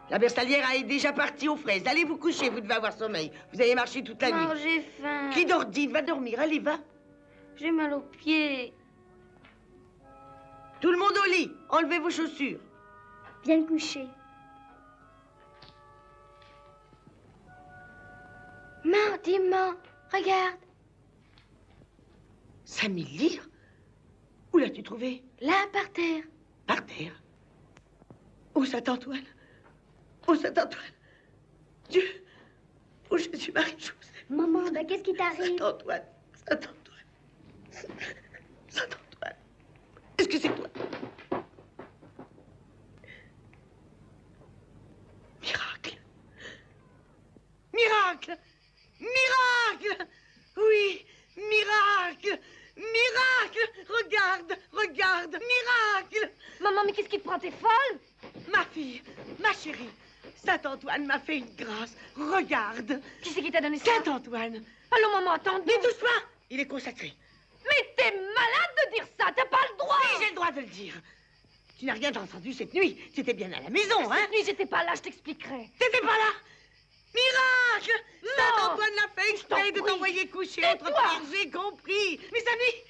[SPEAKER 6] La berstalière est déjà partie aux fraises. Allez vous coucher, vous devez avoir sommeil. Vous avez marché toute la nuit.
[SPEAKER 14] Non, j'ai faim.
[SPEAKER 6] Qui dort, dit, va dormir, allez, va.
[SPEAKER 14] J'ai mal aux pieds.
[SPEAKER 6] Tout le monde au lit, enlevez vos chaussures.
[SPEAKER 14] Viens te coucher. Maman, dis-moi, regarde.
[SPEAKER 6] 5000 livres? Où l'as-tu trouvé?
[SPEAKER 14] Là, par terre.
[SPEAKER 6] Par terre? Ô Saint-Antoine! Ô Saint-Antoine! Dieu! Ô Jésus, Marie-Joseph!
[SPEAKER 14] Maman, ben, qu'est-ce qui t'arrive?
[SPEAKER 6] Saint-Antoine! Saint-Antoine! Saint-Antoine! Est-ce que c'est toi? Miracle! Miracle! Miracle! Oui! Miracle! Miracle! Regarde! Regarde! Miracle!
[SPEAKER 13] Maman, mais qu'est-ce qui te prend? T'es folle?
[SPEAKER 6] Ma fille, ma chérie, Saint-Antoine m'a fait une grâce. Regarde!
[SPEAKER 13] Qui c'est qui t'a donné ça?
[SPEAKER 6] Saint-Antoine!
[SPEAKER 13] Allô, maman, attends.
[SPEAKER 6] Ne touche pas! Il est consacré.
[SPEAKER 13] Mais t'es malade de dire ça! T'as pas le droit!
[SPEAKER 6] Oui, j'ai le droit de le dire. Tu n'as rien entendu cette nuit. T'étais bien à la maison, hein?
[SPEAKER 13] Cette nuit, j'étais pas là, je t'expliquerai.
[SPEAKER 6] T'étais pas là? Miracle! Saint-Antoine l'a fait exprès de t'envoyer coucher autre part, j'ai compris. Mes amis,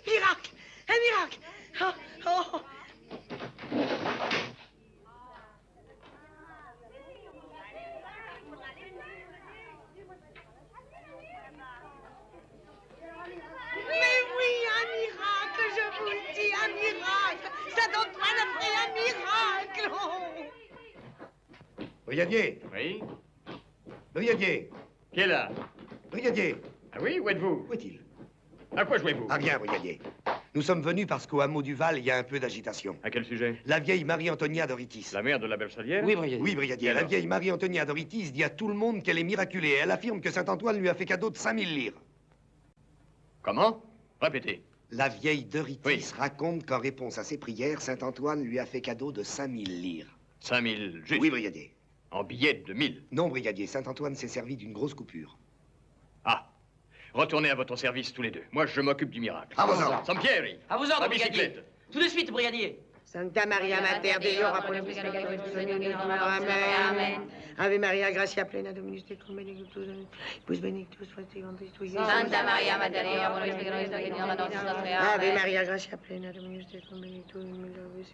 [SPEAKER 6] miracle, un miracle. Oh, oh. Mais oui, un miracle, je vous le dis, un miracle. Saint-Antoine a fait un miracle. Oh.
[SPEAKER 18] Brigadier!
[SPEAKER 2] Oui?
[SPEAKER 18] Brigadier!
[SPEAKER 2] Qui est là?
[SPEAKER 18] Brigadier!
[SPEAKER 2] Ah oui, où êtes-vous?
[SPEAKER 18] Où est-il?
[SPEAKER 2] À quoi jouez-vous?
[SPEAKER 5] Ah, rien, brigadier. Nous sommes venus parce qu'au hameau du Val, il y a un peu d'agitation.
[SPEAKER 2] À quel sujet?
[SPEAKER 5] La vieille Marie-Antonia Doritis.
[SPEAKER 2] La mère de la Berchalière?
[SPEAKER 8] Oui, brigadier.
[SPEAKER 5] Oui, brigadier.
[SPEAKER 2] Et
[SPEAKER 5] La
[SPEAKER 2] alors?
[SPEAKER 5] vieille Marie-Antonia Doritis dit à tout le monde qu'elle est miraculée. Elle affirme que Saint-Antoine lui a fait cadeau de 5000 livres.
[SPEAKER 2] Comment? Répétez.
[SPEAKER 5] La vieille Doritis
[SPEAKER 2] Oui.
[SPEAKER 5] raconte qu'en réponse à ses prières, Saint-Antoine lui a fait cadeau de 5000 livres.
[SPEAKER 2] 5000, juste.
[SPEAKER 5] Oui, brigadier.
[SPEAKER 2] En billets de 1000.
[SPEAKER 5] Non, brigadier. Saint-Antoine s'est servi d'une grosse coupure.
[SPEAKER 2] Ah. Retournez à votre service tous les deux. Moi, je m'occupe du miracle.
[SPEAKER 5] À vos ordres.
[SPEAKER 2] Sampieri.
[SPEAKER 4] À vos ordres,
[SPEAKER 2] La
[SPEAKER 4] brigadier.
[SPEAKER 2] bicyclette.
[SPEAKER 4] Tout de suite, brigadier.
[SPEAKER 6] Sancta Maria Mater Dei, ora pro nobis peccatoribus, Amen. Ave Maria, gratia plena, Dominus tecum, benedictus vos benedictus fructus ventris tui,
[SPEAKER 15] Santa Maria Mater Dei, ora pro nobis peccatoribus,
[SPEAKER 6] Ave Maria, gratia plena, Dominus tecum, benedictus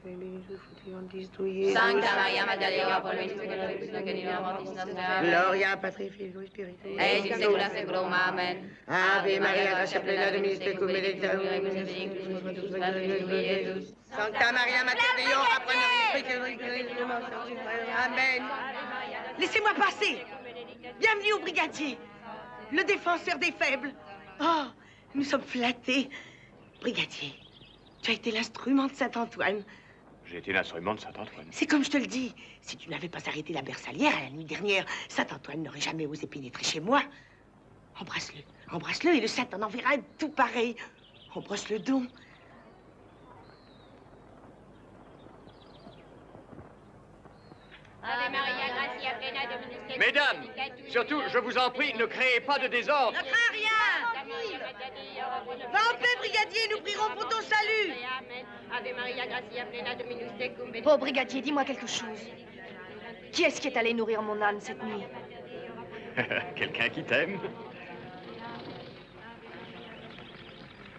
[SPEAKER 6] benedictus fructus ventris tui,
[SPEAKER 15] Santa Maria Mater Dei, ora pro nobis peccatoribus,
[SPEAKER 6] Gloria Patri, Filii, Spiritus,
[SPEAKER 15] et in saecula saeculorum. Amen.
[SPEAKER 6] Ave Maria, gratia plena, Dominus tecum, benedictus fructus ventris tui, Sancta Maria Mater Dei, ora pro nobis peccatoribus, Amen. Laissez-moi passer. Bienvenue au brigadier, le défenseur des faibles. Oh, nous sommes flattés. Brigadier, tu as été l'instrument de Saint-Antoine.
[SPEAKER 2] J'ai été l'instrument de Saint-Antoine.
[SPEAKER 6] C'est comme je te le dis. Si tu n'avais pas arrêté la bersaglière la nuit dernière, Saint-Antoine n'aurait jamais osé pénétrer chez moi. Embrasse-le. Embrasse-le et le saint t'en enverra un tout pareil. Embrasse-le donc.
[SPEAKER 9] Ave Maria, gratia plena, Dominus tecum.
[SPEAKER 2] Mesdames, surtout, je vous en prie, ne créez pas de désordre.
[SPEAKER 6] Ne crains rien. Va en paix, brigadier, nous prierons pour ton salut.
[SPEAKER 9] Amen. Ave Maria, gratia plena, Dominus tecum.
[SPEAKER 13] Oh, brigadier, dis-moi quelque chose. Qui est-ce qui est allé nourrir mon âne cette nuit?
[SPEAKER 2] Quelqu'un qui t'aime.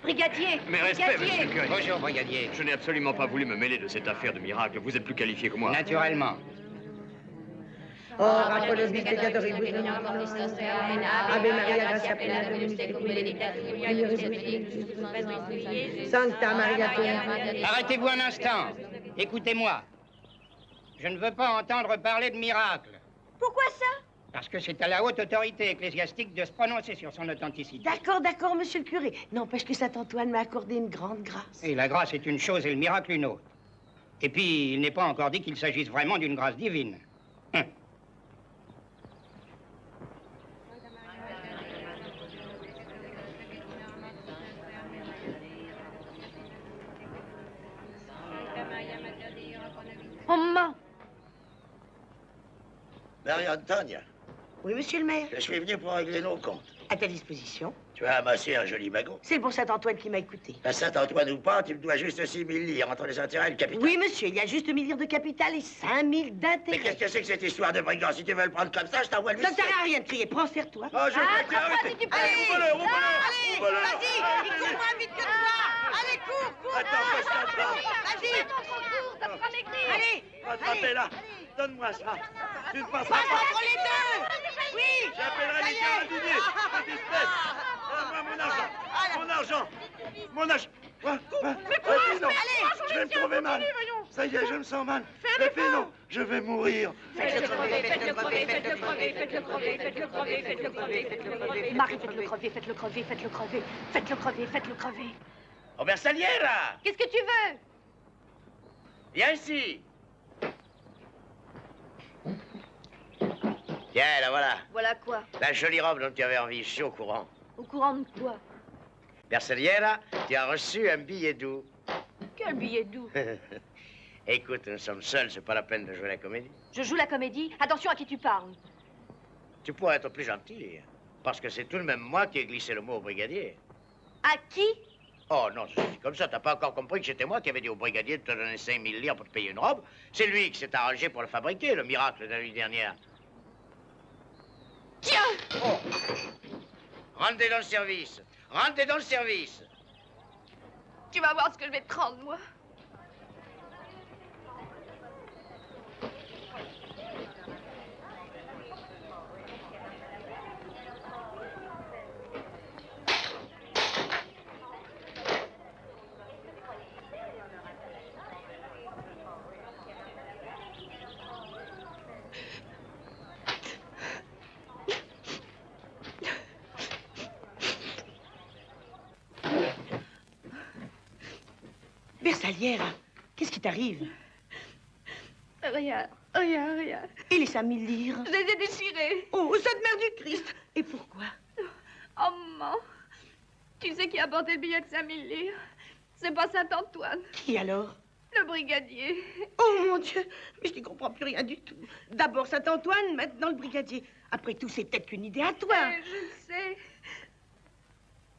[SPEAKER 13] Brigadier!
[SPEAKER 2] Mes respects, monsieur le curé.
[SPEAKER 12] Bonjour, brigadier.
[SPEAKER 2] Je n'ai absolument pas voulu me mêler de cette affaire de miracle. Vous êtes plus qualifié que moi.
[SPEAKER 12] Naturellement.
[SPEAKER 6] Ora pro nobis peccatoribus, Ave Maria, gratia plena, Dominus tecum, Sancta Maria.
[SPEAKER 12] Arrêtez-vous un instant. Écoutez-moi. Je ne veux pas entendre parler de miracle.
[SPEAKER 6] Pourquoi ça?
[SPEAKER 12] Parce que c'est à la haute autorité ecclésiastique de se prononcer sur son authenticité.
[SPEAKER 6] D'accord, d'accord, monsieur le curé. N'empêche que Saint-Antoine m'a accordé une grande grâce.
[SPEAKER 12] Et la grâce est une chose et le miracle une autre. Et puis, il n'est pas encore dit qu'il s'agisse vraiment d'une grâce divine.
[SPEAKER 13] Oh, maman!
[SPEAKER 3] Marie-Antoine,
[SPEAKER 6] Oui, monsieur le maire.
[SPEAKER 3] je suis venu pour régler nos comptes.
[SPEAKER 6] À ta disposition.
[SPEAKER 3] Tu as amassé un joli magot.
[SPEAKER 6] C'est le bon Saint-Antoine qui m'a écouté.
[SPEAKER 3] À Saint-Antoine ou pas, tu me dois juste 6 000 livres entre les intérêts et le capital.
[SPEAKER 6] Oui, monsieur, il y a juste 1 000 livres de capital et 5 000 d'intérêt.
[SPEAKER 3] Mais qu'est-ce que c'est que cette histoire de brigand? Si tu veux le prendre comme ça, je t'envoie le
[SPEAKER 6] Ça ne sert à rien de crier. Prends, serre-toi.
[SPEAKER 3] Oh, je vais
[SPEAKER 6] Allez,
[SPEAKER 3] si tu peux.
[SPEAKER 6] allez,
[SPEAKER 3] Ouvre-le.
[SPEAKER 6] vas-y, il court moins vite que toi. Allez, cours.
[SPEAKER 3] Attends, reste là.
[SPEAKER 6] Vas-y. Allez.
[SPEAKER 3] Rattrapez-la. Donne-moi ça. Tu ne passeras
[SPEAKER 6] Pas
[SPEAKER 3] pas.
[SPEAKER 6] entre les deux. Oui.
[SPEAKER 3] J'appellerai les carabiniers. Cette espèce. Donne-moi mon argent. Mon argent.
[SPEAKER 6] Mais
[SPEAKER 3] non.
[SPEAKER 6] allez.
[SPEAKER 3] Je vais me trouver mal. Ça y est, je me sens mal. Non, je vais mourir.
[SPEAKER 13] Faites-le crever, faites-le crever, faites-le crever, faites-le crever, faites-le crever, faites-le crever, faites-le crever. Marie, faites-le crever, faites-le crever, faites-le crever, faites-le crever, faites-le crever.
[SPEAKER 3] Oh, Bersalière,
[SPEAKER 13] Qu'est-ce que tu veux?
[SPEAKER 3] viens ici. Tiens, la voilà.
[SPEAKER 13] Voilà quoi?
[SPEAKER 3] La jolie robe dont tu avais envie, je suis au courant.
[SPEAKER 13] Au courant de quoi?
[SPEAKER 3] Bersalière, tu as reçu un billet doux.
[SPEAKER 13] Quel billet doux?
[SPEAKER 3] Écoute, nous sommes seuls, c'est pas la peine de jouer la comédie.
[SPEAKER 13] Je joue la comédie. Attention à qui tu parles.
[SPEAKER 3] Tu pourrais être plus gentil, parce que c'est tout de même moi qui ai glissé le mot au brigadier.
[SPEAKER 13] À qui?
[SPEAKER 3] Oh non, c'est comme ça, t'as pas encore compris que c'était moi qui avais dit au brigadier de te donner 5 000 livres pour te payer une robe. C'est lui qui s'est arrangé pour le fabriquer, le miracle de la nuit dernière.
[SPEAKER 13] Tiens!
[SPEAKER 3] Oh. Rentrez dans le service. Rentrez dans le service.
[SPEAKER 13] Tu vas voir ce que je vais te rendre, moi.
[SPEAKER 6] Bersalière, qu'est-ce qui t'arrive?
[SPEAKER 13] Rien, rien, rien.
[SPEAKER 6] Et les 5 000 livres?
[SPEAKER 13] Je les ai déchirés.
[SPEAKER 6] Oh, Sainte Mère du Christ! Et pourquoi?
[SPEAKER 13] Oh, maman. Tu sais qui a porté le billet de 5 000 livres? C'est pas Saint-Antoine.
[SPEAKER 6] Qui alors?
[SPEAKER 13] Le brigadier.
[SPEAKER 6] Oh, mon Dieu! Mais je n'y comprends plus rien du tout. D'abord Saint-Antoine, maintenant le brigadier. Après tout, c'est peut-être qu'une idée à toi.
[SPEAKER 13] Je le sais.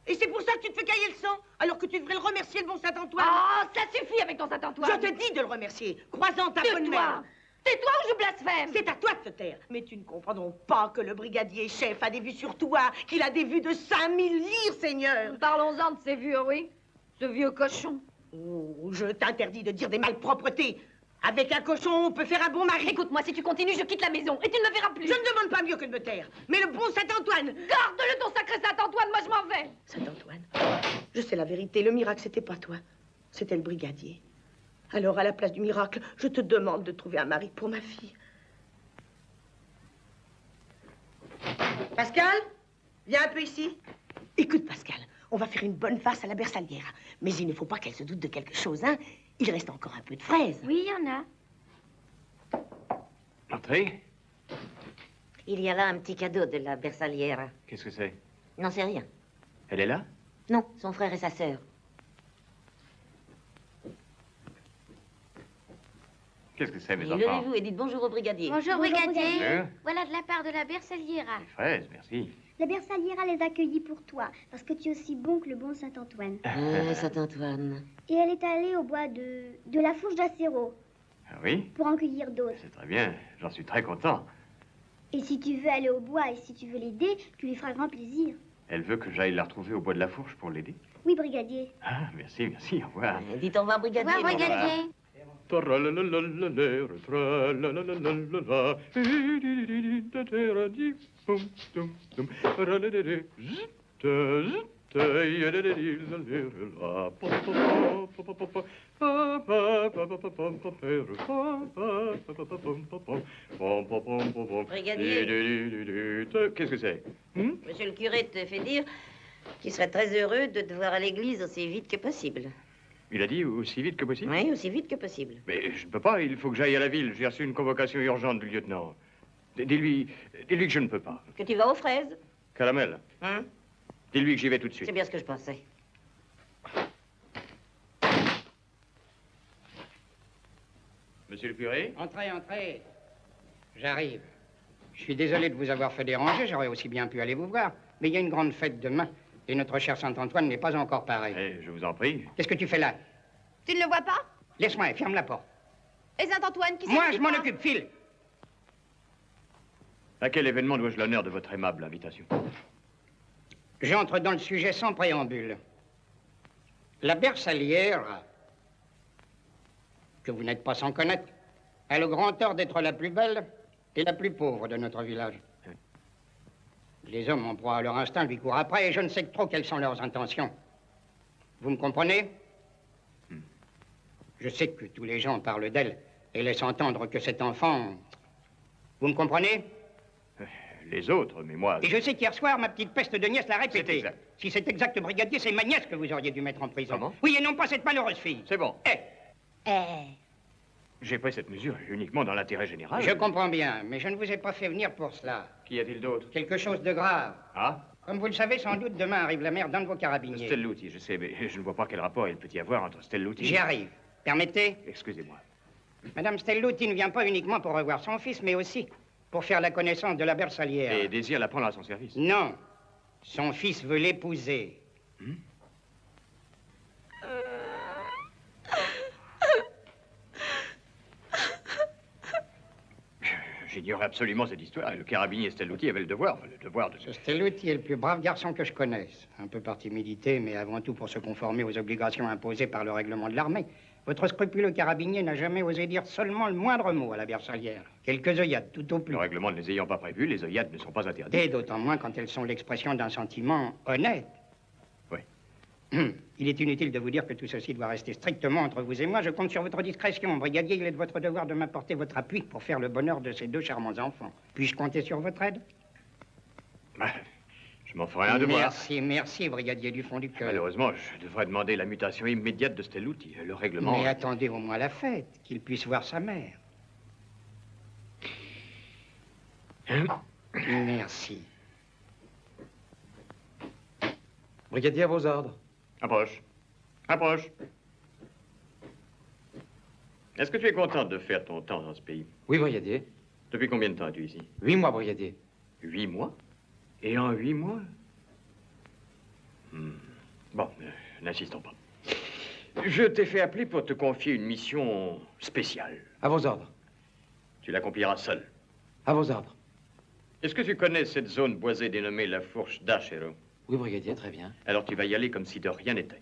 [SPEAKER 6] Et c'est pour ça que tu te fais cailler le sang, alors que tu devrais le remercier, le bon Saint-Antoine.
[SPEAKER 13] Ah, ça suffit avec ton Saint-Antoine.
[SPEAKER 6] Je te dis de le remercier, croisant ta bonne mère.
[SPEAKER 13] Tais-toi ou je blasphème.
[SPEAKER 6] C'est à toi de te taire. Mais tu ne comprendront pas que le brigadier chef a des vues sur toi, qu'il a des vues de 5000 livres, Seigneur.
[SPEAKER 13] Parlons-en de ces vieux, oui. Ce vieux cochon.
[SPEAKER 6] Oh, je t'interdis de dire des malpropretés. Avec un cochon, on peut faire un bon mari.
[SPEAKER 13] Écoute-moi, si tu continues, je quitte la maison et tu ne me verras plus.
[SPEAKER 6] Je ne demande pas mieux que de me taire. Mais le bon Saint-Antoine...
[SPEAKER 13] Garde-le, ton sacré Saint-Antoine, moi je m'en vais.
[SPEAKER 6] Saint-Antoine, je sais la vérité. Le miracle, c'était pas toi. C'était le brigadier. Alors, à la place du miracle, je te demande de trouver un mari pour ma fille. Pascal, viens un peu ici. Écoute, Pascal, on va faire une bonne farce à la bersaglière. Mais il ne faut pas qu'elle se doute de quelque chose, hein. Il reste encore un peu de fraises.
[SPEAKER 14] Oui, il y en a.
[SPEAKER 2] Entrez.
[SPEAKER 17] Il y a là un petit cadeau de la bersaglière.
[SPEAKER 2] Qu'est-ce que c'est?
[SPEAKER 17] Non, c'est rien.
[SPEAKER 2] Elle est là?
[SPEAKER 17] Non, son frère et sa sœur.
[SPEAKER 2] Qu'est-ce que c'est, mes enfants?
[SPEAKER 17] Levez-vous et dites bonjour au brigadier.
[SPEAKER 14] Bonjour, brigadier.
[SPEAKER 2] Bonjour.
[SPEAKER 14] Voilà de la part de la bersagliera.
[SPEAKER 2] Fraises, merci.
[SPEAKER 19] La bersagliera les accueillit pour toi, parce que tu es aussi bon que le bon Saint-Antoine.
[SPEAKER 17] Ah, Saint-Antoine.
[SPEAKER 19] Et elle est allée au bois de la fourche d'Acéro
[SPEAKER 2] Ah oui?
[SPEAKER 19] pour en cueillir d'autres.
[SPEAKER 2] C'est très bien. J'en suis très content.
[SPEAKER 19] Et si tu veux aller au bois et si tu veux l'aider, tu lui feras grand plaisir.
[SPEAKER 2] Elle veut que j'aille la retrouver au bois de la Fourche pour l'aider?
[SPEAKER 19] Oui, brigadier.
[SPEAKER 2] Ah, merci, merci. Au revoir.
[SPEAKER 17] Dites au revoir, brigadier.
[SPEAKER 14] Au revoir, brigadier.
[SPEAKER 17] Brigadier.
[SPEAKER 2] Qu'est-ce que c'est?
[SPEAKER 17] Monsieur le curé te fait dire qu'il serait très heureux de te voir à l'église aussi vite que possible.
[SPEAKER 2] Il a dit aussi vite que possible?
[SPEAKER 17] Oui, aussi vite que possible.
[SPEAKER 2] Mais je ne peux pas, il faut que j'aille à la ville. J'ai reçu une convocation urgente du lieutenant. Dis-lui que je ne peux pas.
[SPEAKER 17] Que tu vas aux fraises.
[SPEAKER 2] Caramel,
[SPEAKER 17] Hein?
[SPEAKER 2] dis-lui que j'y vais tout de suite.
[SPEAKER 17] C'est bien ce que je pensais.
[SPEAKER 2] Monsieur le curé?
[SPEAKER 12] Entrez, entrez. J'arrive. Je suis désolé de vous avoir fait déranger, j'aurais aussi bien pu aller vous voir. Mais il y a une grande fête demain, et notre cher Saint-Antoine n'est pas encore pareil.
[SPEAKER 2] Eh, je vous en prie.
[SPEAKER 12] Qu'est-ce que tu fais là?
[SPEAKER 13] Tu ne le vois pas?
[SPEAKER 12] Laisse-moi, ferme la porte.
[SPEAKER 13] Et Saint-Antoine, qui
[SPEAKER 12] Moi, je m'en occupe, file.
[SPEAKER 2] À quel événement dois-je l'honneur de votre aimable invitation?
[SPEAKER 12] J'entre dans le sujet sans préambule. La bersaglière, que vous n'êtes pas sans connaître, a le grand tort d'être la plus belle et la plus pauvre de notre village. Les hommes en proie à leur instinct lui courent après et je ne sais que trop quelles sont leurs intentions. Vous me comprenez? Je sais que tous les gens parlent d'elle et laissent entendre que cet enfant... Vous me comprenez?
[SPEAKER 2] Les autres, mais moi...
[SPEAKER 12] Et je sais qu'hier soir, ma petite peste de nièce l'a répété.
[SPEAKER 2] C'est exact.
[SPEAKER 12] Si c'est exact, brigadier, c'est ma nièce que vous auriez dû mettre en prison.
[SPEAKER 2] Comment?
[SPEAKER 12] Oui, et non pas cette malheureuse fille.
[SPEAKER 2] C'est bon.
[SPEAKER 12] Eh,
[SPEAKER 2] J'ai pris cette mesure uniquement dans l'intérêt général.
[SPEAKER 12] je comprends bien, mais je ne vous ai pas fait venir pour cela.
[SPEAKER 2] Qu'y a-t-il d'autre?
[SPEAKER 12] Quelque chose de grave.
[SPEAKER 2] Ah?
[SPEAKER 12] Comme vous le savez, sans doute, demain arrive la mère d'un de vos carabiniers.
[SPEAKER 2] Stelluti, je sais, mais je ne vois pas quel rapport il peut y avoir entre Stelluti...
[SPEAKER 12] J'y arrive. Permettez?
[SPEAKER 2] Excusez-moi.
[SPEAKER 12] Madame Stelluti ne vient pas uniquement pour revoir son fils, mais aussi pour faire la connaissance de la bersaglière.
[SPEAKER 2] Et désire la prendre à son service.
[SPEAKER 12] Non. Son fils veut l'épouser.
[SPEAKER 2] J'ignorais absolument cette histoire. Et le carabinier Stelluti avait le devoir de...
[SPEAKER 12] Ce Stelluti est le plus brave garçon que je connaisse. Un peu par timidité, mais avant tout pour se conformer aux obligations imposées par le règlement de l'armée. Votre scrupuleux carabinier n'a jamais osé dire seulement le moindre mot à la bersaglière. Quelques œillades, tout au plus.
[SPEAKER 2] Le règlement ne les ayant pas prévus, les œillades ne sont pas interdites.
[SPEAKER 12] Et d'autant moins quand elles sont l'expression d'un sentiment honnête.
[SPEAKER 2] Oui.
[SPEAKER 12] Il est inutile de vous dire que tout ceci doit rester strictement entre vous et moi. Je compte sur votre discrétion. Brigadier, il est de votre devoir de m'apporter votre appui pour faire le bonheur de ces deux charmants enfants. Puis-je compter sur votre aide?
[SPEAKER 2] Je m'en ferai un devoir.
[SPEAKER 12] Merci, merci, brigadier du fond du cœur.
[SPEAKER 2] Malheureusement, je devrais demander la mutation immédiate de Stelluti. Le règlement...
[SPEAKER 12] Mais attendez au moins la fête, qu'il puisse voir sa mère. Merci.
[SPEAKER 2] Brigadier, à vos ordres. Approche. Approche. Est-ce que tu es contente de faire ton temps dans ce pays?
[SPEAKER 8] Oui, brigadier.
[SPEAKER 2] Depuis combien de temps es-tu ici?
[SPEAKER 8] 8 mois, brigadier.
[SPEAKER 2] 8 mois? Et en 8 mois? Bon, n'insistons pas. Je t'ai fait appeler pour te confier une mission spéciale.
[SPEAKER 8] À vos ordres.
[SPEAKER 2] Tu l'accompliras seul.
[SPEAKER 8] À vos ordres.
[SPEAKER 2] Est-ce que tu connais cette zone boisée dénommée la Fourche d'Achero?
[SPEAKER 8] Oui, brigadier, très bien.
[SPEAKER 2] Alors tu vas y aller comme si de rien n'était.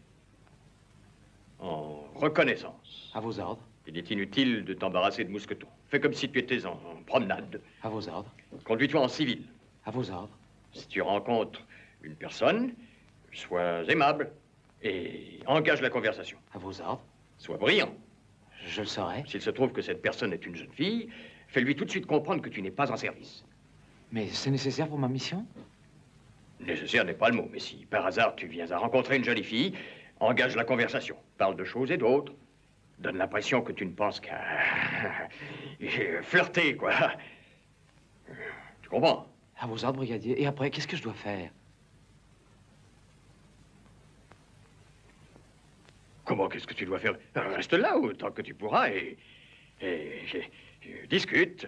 [SPEAKER 2] En reconnaissance.
[SPEAKER 8] À vos ordres.
[SPEAKER 2] Il est inutile de t'embarrasser de mousquetons. Fais comme si tu étais en promenade.
[SPEAKER 8] À vos ordres.
[SPEAKER 2] Conduis-toi en civil.
[SPEAKER 8] À vos ordres.
[SPEAKER 2] Si tu rencontres une personne, sois aimable et engage la conversation.
[SPEAKER 8] À vos ordres.
[SPEAKER 2] Sois brillant.
[SPEAKER 8] Je le saurai.
[SPEAKER 2] S'il se trouve que cette personne est une jeune fille, fais-lui tout de suite comprendre que tu n'es pas en service.
[SPEAKER 8] Mais c'est nécessaire pour ma mission?
[SPEAKER 2] Nécessaire n'est pas le mot, mais si par hasard tu viens à rencontrer une jolie fille, engage la conversation. Parle de choses et d'autres. Donne l'impression que tu ne penses qu'à flirter, quoi. Tu comprends?
[SPEAKER 8] À vos ordres, brigadier. Et après, qu'est-ce que je dois faire?
[SPEAKER 2] Comment, qu'est-ce que tu dois faire? Reste là autant que tu pourras et discute.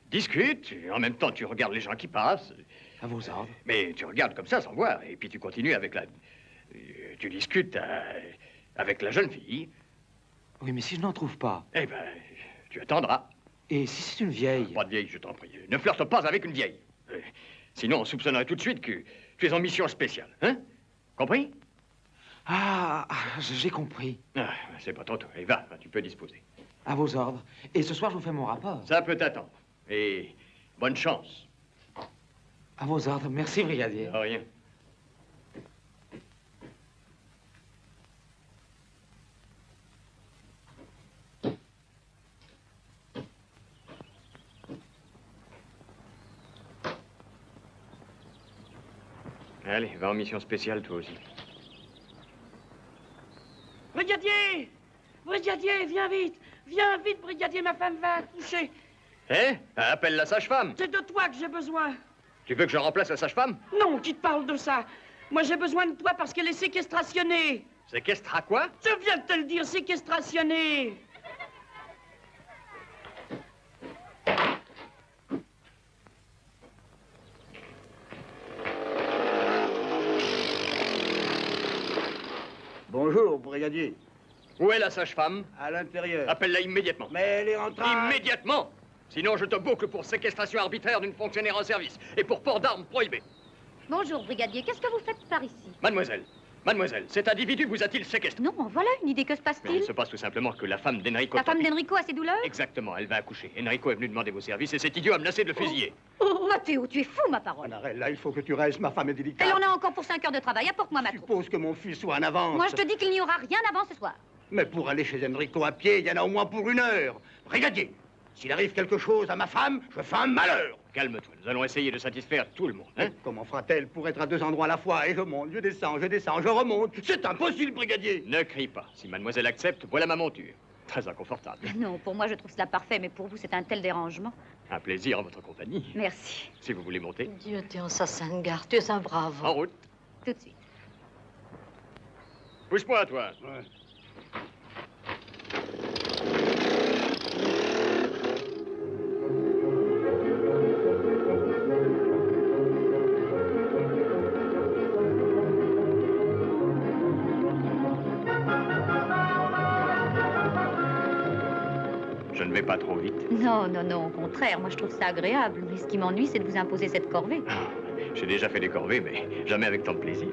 [SPEAKER 2] Discute. En même temps, tu regardes les gens qui passent.
[SPEAKER 8] À vos ordres.
[SPEAKER 2] Mais tu regardes comme ça, sans voir. Et puis tu continues avec la... Tu discutes avec la jeune fille.
[SPEAKER 8] Oui, mais si je n'en trouve pas?
[SPEAKER 2] Eh ben, tu attendras.
[SPEAKER 8] Et si c'est une vieille?
[SPEAKER 2] Pas de vieille, je t'en prie. Ne flirte pas avec une vieille. Sinon, on soupçonnerait tout de suite que tu es en mission spéciale. Hein? Compris?
[SPEAKER 8] Ah, j'ai compris.
[SPEAKER 2] Ah, c'est pas trop tôt. Allez, va, tu peux disposer.
[SPEAKER 8] À vos ordres. Et ce soir, je vous fais mon rapport.
[SPEAKER 2] Ça peut t'attendre. Et bonne chance.
[SPEAKER 8] À vos ordres. Merci, brigadier.
[SPEAKER 2] De rien. Allez, va en mission spéciale, toi aussi.
[SPEAKER 6] Brigadier! Brigadier, viens vite! Viens vite, brigadier, ma femme va accoucher.
[SPEAKER 2] Hein? Appelle la sage-femme.
[SPEAKER 6] C'est de toi que j'ai besoin.
[SPEAKER 2] Tu veux que je remplace la sage-femme?
[SPEAKER 6] Non, qui te parle de ça? Moi, j'ai besoin de toi parce qu'elle est séquestrationnée.
[SPEAKER 2] Séquestra quoi?
[SPEAKER 6] Je viens de te le dire, séquestrationnée.
[SPEAKER 18] Bonjour, brigadier.
[SPEAKER 2] Où est la sage-femme?
[SPEAKER 18] À l'intérieur.
[SPEAKER 2] Appelle-la immédiatement.
[SPEAKER 18] Mais elle est en train...
[SPEAKER 2] Immédiatement! Sinon, je te boucle pour séquestration arbitraire d'une fonctionnaire en service et pour port d'armes prohibé.
[SPEAKER 16] Bonjour, brigadier. Qu'est-ce que vous faites par ici?
[SPEAKER 2] Mademoiselle, cet individu vous a-t-il séquestré?
[SPEAKER 16] Non, voilà une idée. Que se
[SPEAKER 2] Mais
[SPEAKER 16] passe-t-il?
[SPEAKER 2] il se passe tout simplement que la femme d'Enrico...
[SPEAKER 16] La femme d'Enrico a ses douleurs?
[SPEAKER 2] Exactement, elle va accoucher. Enrico est venu demander vos services et cet idiot a menacé de le fusiller.
[SPEAKER 16] Oh, Matteo, tu es fou, ma parole.
[SPEAKER 18] Annarella, il faut que tu restes, ma femme est délicate.
[SPEAKER 16] Elle en a encore pour 5 heures de travail. Apporte-moi ma troupe.
[SPEAKER 18] Suppose que mon fils soit en avance.
[SPEAKER 16] Moi, je te dis qu'il n'y aura rien avant ce soir.
[SPEAKER 18] Mais pour aller chez Enrico à pied, il y en a au moins pour 1 heure. Brigadier, s'il arrive quelque chose à ma femme, je fais un malheur.
[SPEAKER 2] Calme-toi, nous allons essayer de satisfaire tout le monde. Hein?
[SPEAKER 18] Comment fera-t-elle pour être à 2 endroits à la fois? Et je monte, je descends, je remonte. C'est impossible, brigadier.
[SPEAKER 2] Ne crie pas. Si mademoiselle accepte, voilà ma monture. Très inconfortable.
[SPEAKER 16] Non, pour moi, je trouve cela parfait, mais pour vous, c'est un tel dérangement.
[SPEAKER 2] Un plaisir en votre compagnie.
[SPEAKER 16] Merci.
[SPEAKER 2] Si vous voulez monter.
[SPEAKER 20] Dieu t'es en sa sainte garde, tu es un brave.
[SPEAKER 2] En route.
[SPEAKER 16] Tout de suite.
[SPEAKER 2] Pousse-moi, toi.
[SPEAKER 18] Ouais.
[SPEAKER 2] Je ne vais pas trop vite.
[SPEAKER 16] Non, non, non, au contraire. Moi, je trouve ça agréable. Mais ce qui m'ennuie, c'est de vous imposer cette corvée.
[SPEAKER 2] J'ai déjà fait des corvées, mais jamais avec tant de plaisir.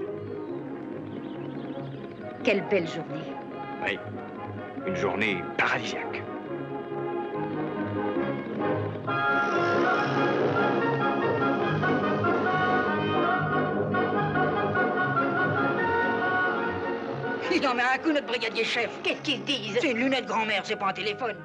[SPEAKER 16] Quelle belle journée.
[SPEAKER 2] Oui, une journée paradisiaque.
[SPEAKER 10] Il en met un coup, notre brigadier chef. Qu'est-ce qu'ils disent? C'est une lunette grand-mère, c'est pas un téléphone.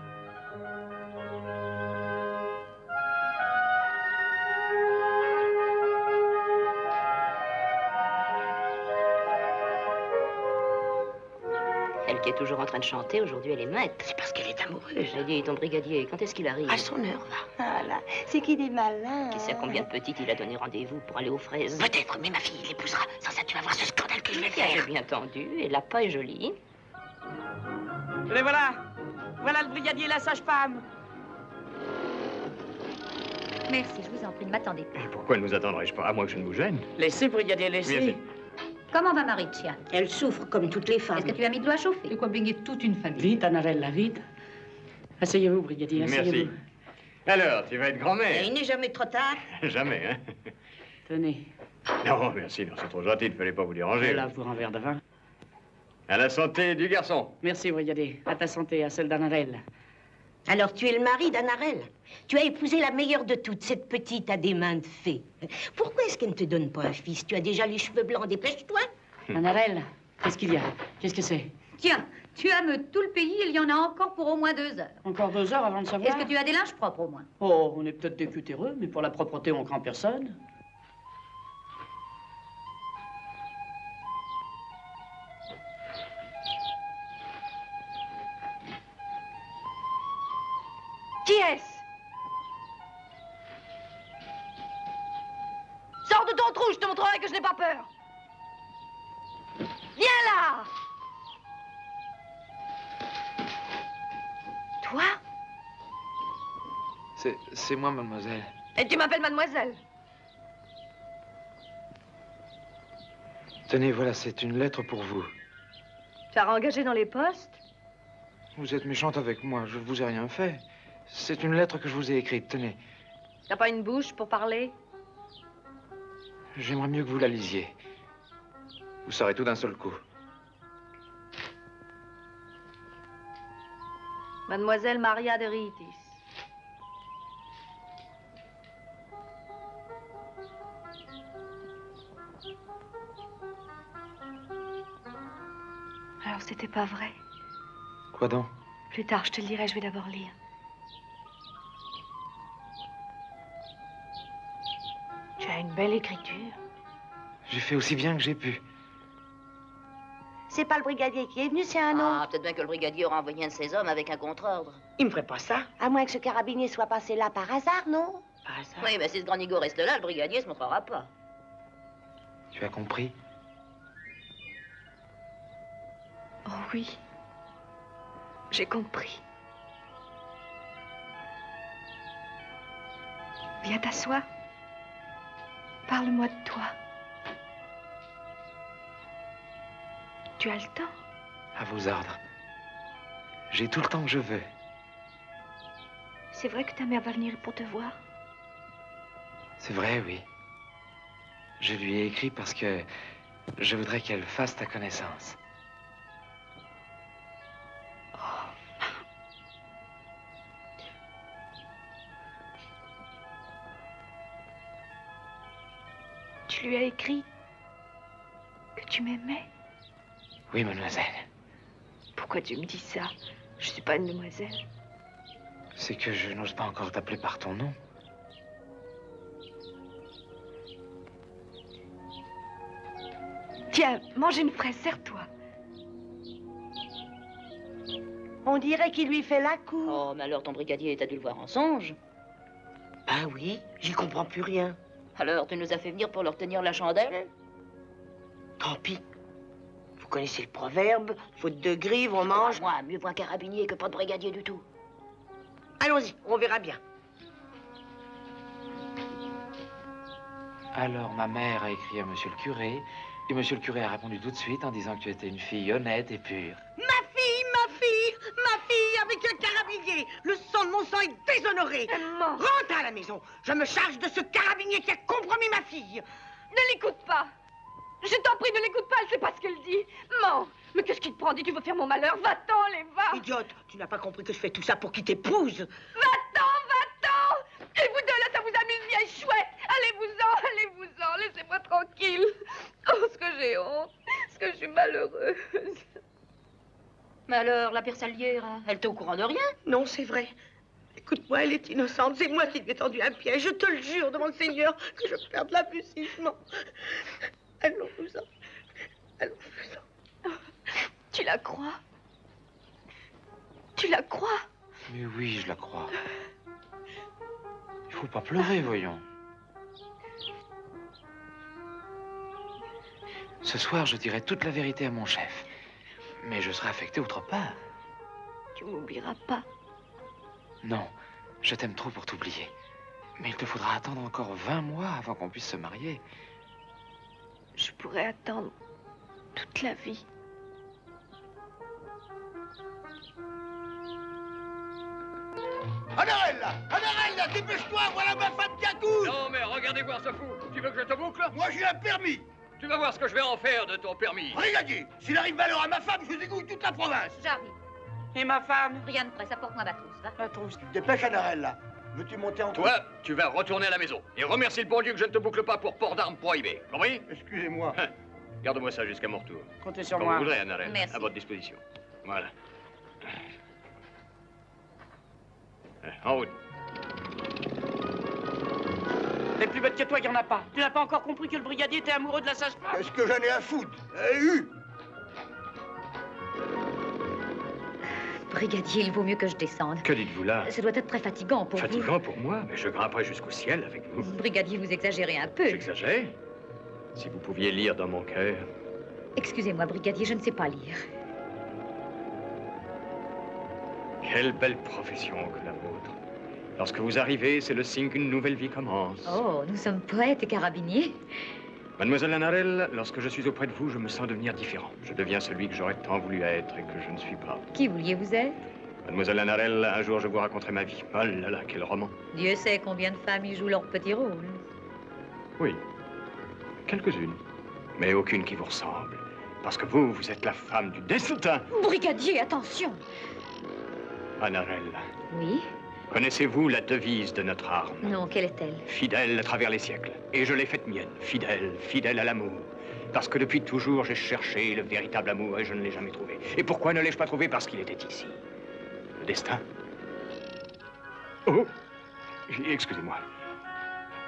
[SPEAKER 17] Elle qui est toujours en train de chanter, aujourd'hui elle est muette.
[SPEAKER 10] C'est parce qu'elle est amoureuse.
[SPEAKER 17] J'ai dit, ton brigadier, quand est-ce qu'il arrive?
[SPEAKER 10] À son heure, va.
[SPEAKER 14] Voilà, c'est qu'il est malin.
[SPEAKER 17] Qui sait combien de petites il a donné rendez-vous pour aller aux fraises?
[SPEAKER 10] Peut-être, mais ma fille l'épousera. Sans ça, tu vas voir ce scandale que je vais
[SPEAKER 17] J'ai
[SPEAKER 10] faire.
[SPEAKER 17] bien entendu, et la pas est jolie.
[SPEAKER 6] Les voilà. Voilà le brigadier et la sage-femme.
[SPEAKER 16] Merci, je vous en prie, ne m'attendez pas.
[SPEAKER 2] Pourquoi ne vous attendrais-je pas? À moins que je ne vous gêne.
[SPEAKER 6] Laissez, brigadier, laissez.
[SPEAKER 2] Oui,
[SPEAKER 16] Comment va Maritia?
[SPEAKER 10] Elle souffre comme toutes les femmes.
[SPEAKER 16] Est-ce que tu as mis de l'eau à chauffer?
[SPEAKER 20] De quoi baigner toute une famille.
[SPEAKER 21] Vite, Annarella, vite. Asseyez-vous, brigadier,
[SPEAKER 2] Merci.
[SPEAKER 21] asseyez-vous.
[SPEAKER 2] Alors, tu vas être grand-mère?
[SPEAKER 10] Il n'est jamais trop tard.
[SPEAKER 2] Jamais, hein?
[SPEAKER 21] Tenez,
[SPEAKER 2] Non, merci, non, c'est trop gentil, il ne fallait pas vous déranger.
[SPEAKER 21] là pour un verre de vin.
[SPEAKER 2] À la santé du garçon.
[SPEAKER 21] Merci, brigadier. À ta santé, à celle d'Annarella.
[SPEAKER 17] Alors, tu es le mari d'Annarelle. Tu as épousé la meilleure de toutes, cette petite à des mains de fée. Pourquoi est-ce qu'elle ne te donne pas un fils? Tu as déjà les cheveux blancs, dépêche-toi.
[SPEAKER 21] Annarelle, qu'est-ce qu'il y a? Qu'est-ce que c'est?
[SPEAKER 16] Tiens, tu ameutes tout le pays, il y en a encore pour au moins 2 heures.
[SPEAKER 21] Encore 2 heures avant de savoir?
[SPEAKER 16] Est-ce que tu as des linges propres au moins?
[SPEAKER 21] Oh, on est peut-être des cutéreux, mais pour la propreté, on craint personne.
[SPEAKER 13] Qui est-ce? Sors de ton trou, je te montrerai que je n'ai pas peur. Viens là! Toi?
[SPEAKER 8] C'est moi, mademoiselle.
[SPEAKER 13] Et tu m'appelles mademoiselle?
[SPEAKER 8] Tenez, voilà, c'est une lettre pour vous.
[SPEAKER 13] Tu as engagé dans les postes?
[SPEAKER 8] Vous êtes méchante avec moi, je ne vous ai rien fait. C'est une lettre que je vous ai écrite, tenez.
[SPEAKER 13] T'as pas une bouche pour parler?
[SPEAKER 8] J'aimerais mieux que vous la lisiez. Vous saurez tout d'un seul coup.
[SPEAKER 13] Mademoiselle Maria de Ritis. Alors c'était pas vrai.
[SPEAKER 8] Quoi donc?
[SPEAKER 13] Plus tard, je te le dirai, je vais d'abord lire. Tu as une belle écriture.
[SPEAKER 8] J'ai fait aussi bien que j'ai pu.
[SPEAKER 17] C'est pas le brigadier qui est venu, c'est un autre.
[SPEAKER 16] Ah, peut-être bien que le brigadier aura envoyé un de ses hommes avec un contre-ordre.
[SPEAKER 17] Il me ferait pas ça. À moins que ce carabinier soit passé là par hasard, non?
[SPEAKER 21] Par hasard?
[SPEAKER 16] Oui, mais si ce grand nigo reste là, le brigadier se montrera pas.
[SPEAKER 8] Tu as compris?
[SPEAKER 13] Oh oui. J'ai compris. Viens t'asseoir. Parle-moi de toi. Tu as le temps?
[SPEAKER 8] À vos ordres. J'ai tout le temps que je veux.
[SPEAKER 13] C'est vrai que ta mère va venir pour te voir?
[SPEAKER 8] C'est vrai, oui. Je lui ai écrit parce que je voudrais qu'elle fasse ta connaissance.
[SPEAKER 13] Tu lui as écrit que tu m'aimais?
[SPEAKER 8] Oui, mademoiselle.
[SPEAKER 13] Pourquoi tu me dis ça? Je suis pas une demoiselle.
[SPEAKER 8] C'est que je n'ose pas encore t'appeler par ton nom.
[SPEAKER 13] Tiens, mange une fraise, serre-toi.
[SPEAKER 17] On dirait qu'il lui fait la cour.
[SPEAKER 16] Oh, mais alors ton brigadier, t'as dû le voir en songe.
[SPEAKER 17] Ah oui, j'y comprends plus rien.
[SPEAKER 16] Alors, tu nous as fait venir pour leur tenir la chandelle?
[SPEAKER 17] Tant pis. Vous connaissez le proverbe, faute de grive, on mange.
[SPEAKER 16] Moi, mieux vaut un carabinier que pas de brigadier du tout.
[SPEAKER 17] Allons-y, on verra bien.
[SPEAKER 8] Alors, ma mère a écrit à monsieur le curé, et monsieur le curé a répondu tout de suite en disant que tu étais une fille honnête et pure.
[SPEAKER 6] Ma fille, avec un carabinier. Le sang de mon sang est déshonoré. Rentre à la maison. Je me charge de ce carabinier qui a compromis ma fille.
[SPEAKER 13] Ne l'écoute pas. Je t'en prie, ne l'écoute pas, elle sait pas ce qu'elle dit. Mens. Mais qu'est-ce qui te prend? Dis, tu veux faire mon malheur? Va-t'en, allez, va.
[SPEAKER 6] Idiote, tu n'as pas compris que je fais tout ça pour qu'il t'épouse.
[SPEAKER 13] Va-t'en, va-t'en. Et vous deux, là, ça vous amuse, vieille chouette. Allez-vous-en, allez-vous-en. Laissez-moi tranquille. Oh, ce que j'ai honte. Ce que je suis malheureuse.
[SPEAKER 16] Mais alors, la pire salière, elle t'est au courant de rien?
[SPEAKER 6] Non, c'est vrai. Écoute-moi, elle est innocente. C'est moi qui lui ai tendu un piège. Je te le jure devant le Seigneur que je perde la vue si je mens. Allons-nous-en. Allons-nous-en.
[SPEAKER 13] Tu la crois? Tu la crois?
[SPEAKER 8] Mais oui, je la crois. Il faut pas pleurer, voyons. Ce soir, je dirai toute la vérité à mon chef. Mais je serai affecté autre part.
[SPEAKER 13] Tu m'oublieras pas.
[SPEAKER 8] Non, je t'aime trop pour t'oublier. Mais il te faudra attendre encore 20 mois avant qu'on puisse se marier.
[SPEAKER 13] Je pourrais attendre toute la vie.
[SPEAKER 18] Anarella, dépêche-toi, voilà ma femme qui accouche.
[SPEAKER 2] Non, mais regardez voir ce fou. Tu veux que je te boucle?
[SPEAKER 18] Moi, j'ai un permis.
[SPEAKER 2] Tu vas voir ce que je vais en faire de ton permis.
[SPEAKER 18] Brigadier, s'il arrive malheur à ma femme, je dégouille toute la province.
[SPEAKER 16] J'arrive.
[SPEAKER 10] Et ma femme?
[SPEAKER 16] Rien de presse, apporte-moi ma trousse, va.
[SPEAKER 10] La trousse.
[SPEAKER 18] Dépêche, Anarella. Veux-tu monter en...
[SPEAKER 2] Toi, tu vas retourner à la maison. Et remercie le bon Dieu que je ne te boucle pas pour port d'armes prohibé. Compris?
[SPEAKER 18] Excusez-moi.
[SPEAKER 2] Garde-moi ça jusqu'à mon retour.
[SPEAKER 10] Comptez sur
[SPEAKER 2] Comme
[SPEAKER 10] moi.
[SPEAKER 2] vous voudrez, Anarella.
[SPEAKER 10] Merci.
[SPEAKER 2] À votre disposition. Voilà. En route.
[SPEAKER 10] Mais plus bête que toi, il n'y en a pas. Tu n'as pas encore compris que le brigadier était amoureux de la sage-femme?
[SPEAKER 18] Qu'est-ce que j'en ai à foutre?
[SPEAKER 16] Brigadier, il vaut mieux que je descende.
[SPEAKER 2] Que dites-vous là?
[SPEAKER 16] Ça doit être très fatigant pour vous.
[SPEAKER 2] Fatigant pour moi, mais je grimperai jusqu'au ciel avec vous.
[SPEAKER 16] Brigadier, vous exagérez un peu.
[SPEAKER 2] J'exagère? Si vous pouviez lire dans mon cœur.
[SPEAKER 16] Excusez-moi, brigadier, je ne sais pas lire.
[SPEAKER 2] Quelle belle profession que la vôtre. Lorsque vous arrivez, c'est le signe qu'une nouvelle vie commence.
[SPEAKER 16] Oh, nous sommes poètes et carabiniers.
[SPEAKER 2] Mademoiselle Anarelle, lorsque je suis auprès de vous, je me sens devenir différent. Je deviens celui que j'aurais tant voulu être et que je ne suis pas.
[SPEAKER 16] Qui vouliez-vous être?
[SPEAKER 2] Mademoiselle Anarelle, un jour je vous raconterai ma vie. Oh là là, quel roman.
[SPEAKER 16] Dieu sait combien de femmes y jouent leur petit rôle.
[SPEAKER 2] Oui, quelques-unes, mais aucune qui vous ressemble. Parce que vous, vous êtes la femme du destin.
[SPEAKER 16] Brigadier, attention!
[SPEAKER 2] Anarelle,
[SPEAKER 16] Oui?
[SPEAKER 2] connaissez-vous la devise de notre arme?
[SPEAKER 16] Non, quelle est-elle?
[SPEAKER 2] Fidèle à travers les siècles. Et je l'ai faite mienne. Fidèle, fidèle à l'amour. Parce que depuis toujours, j'ai cherché le véritable amour et je ne l'ai jamais trouvé. Et pourquoi ne l'ai-je pas trouvé? Parce qu'il était ici. Le destin. Oh! Excusez-moi.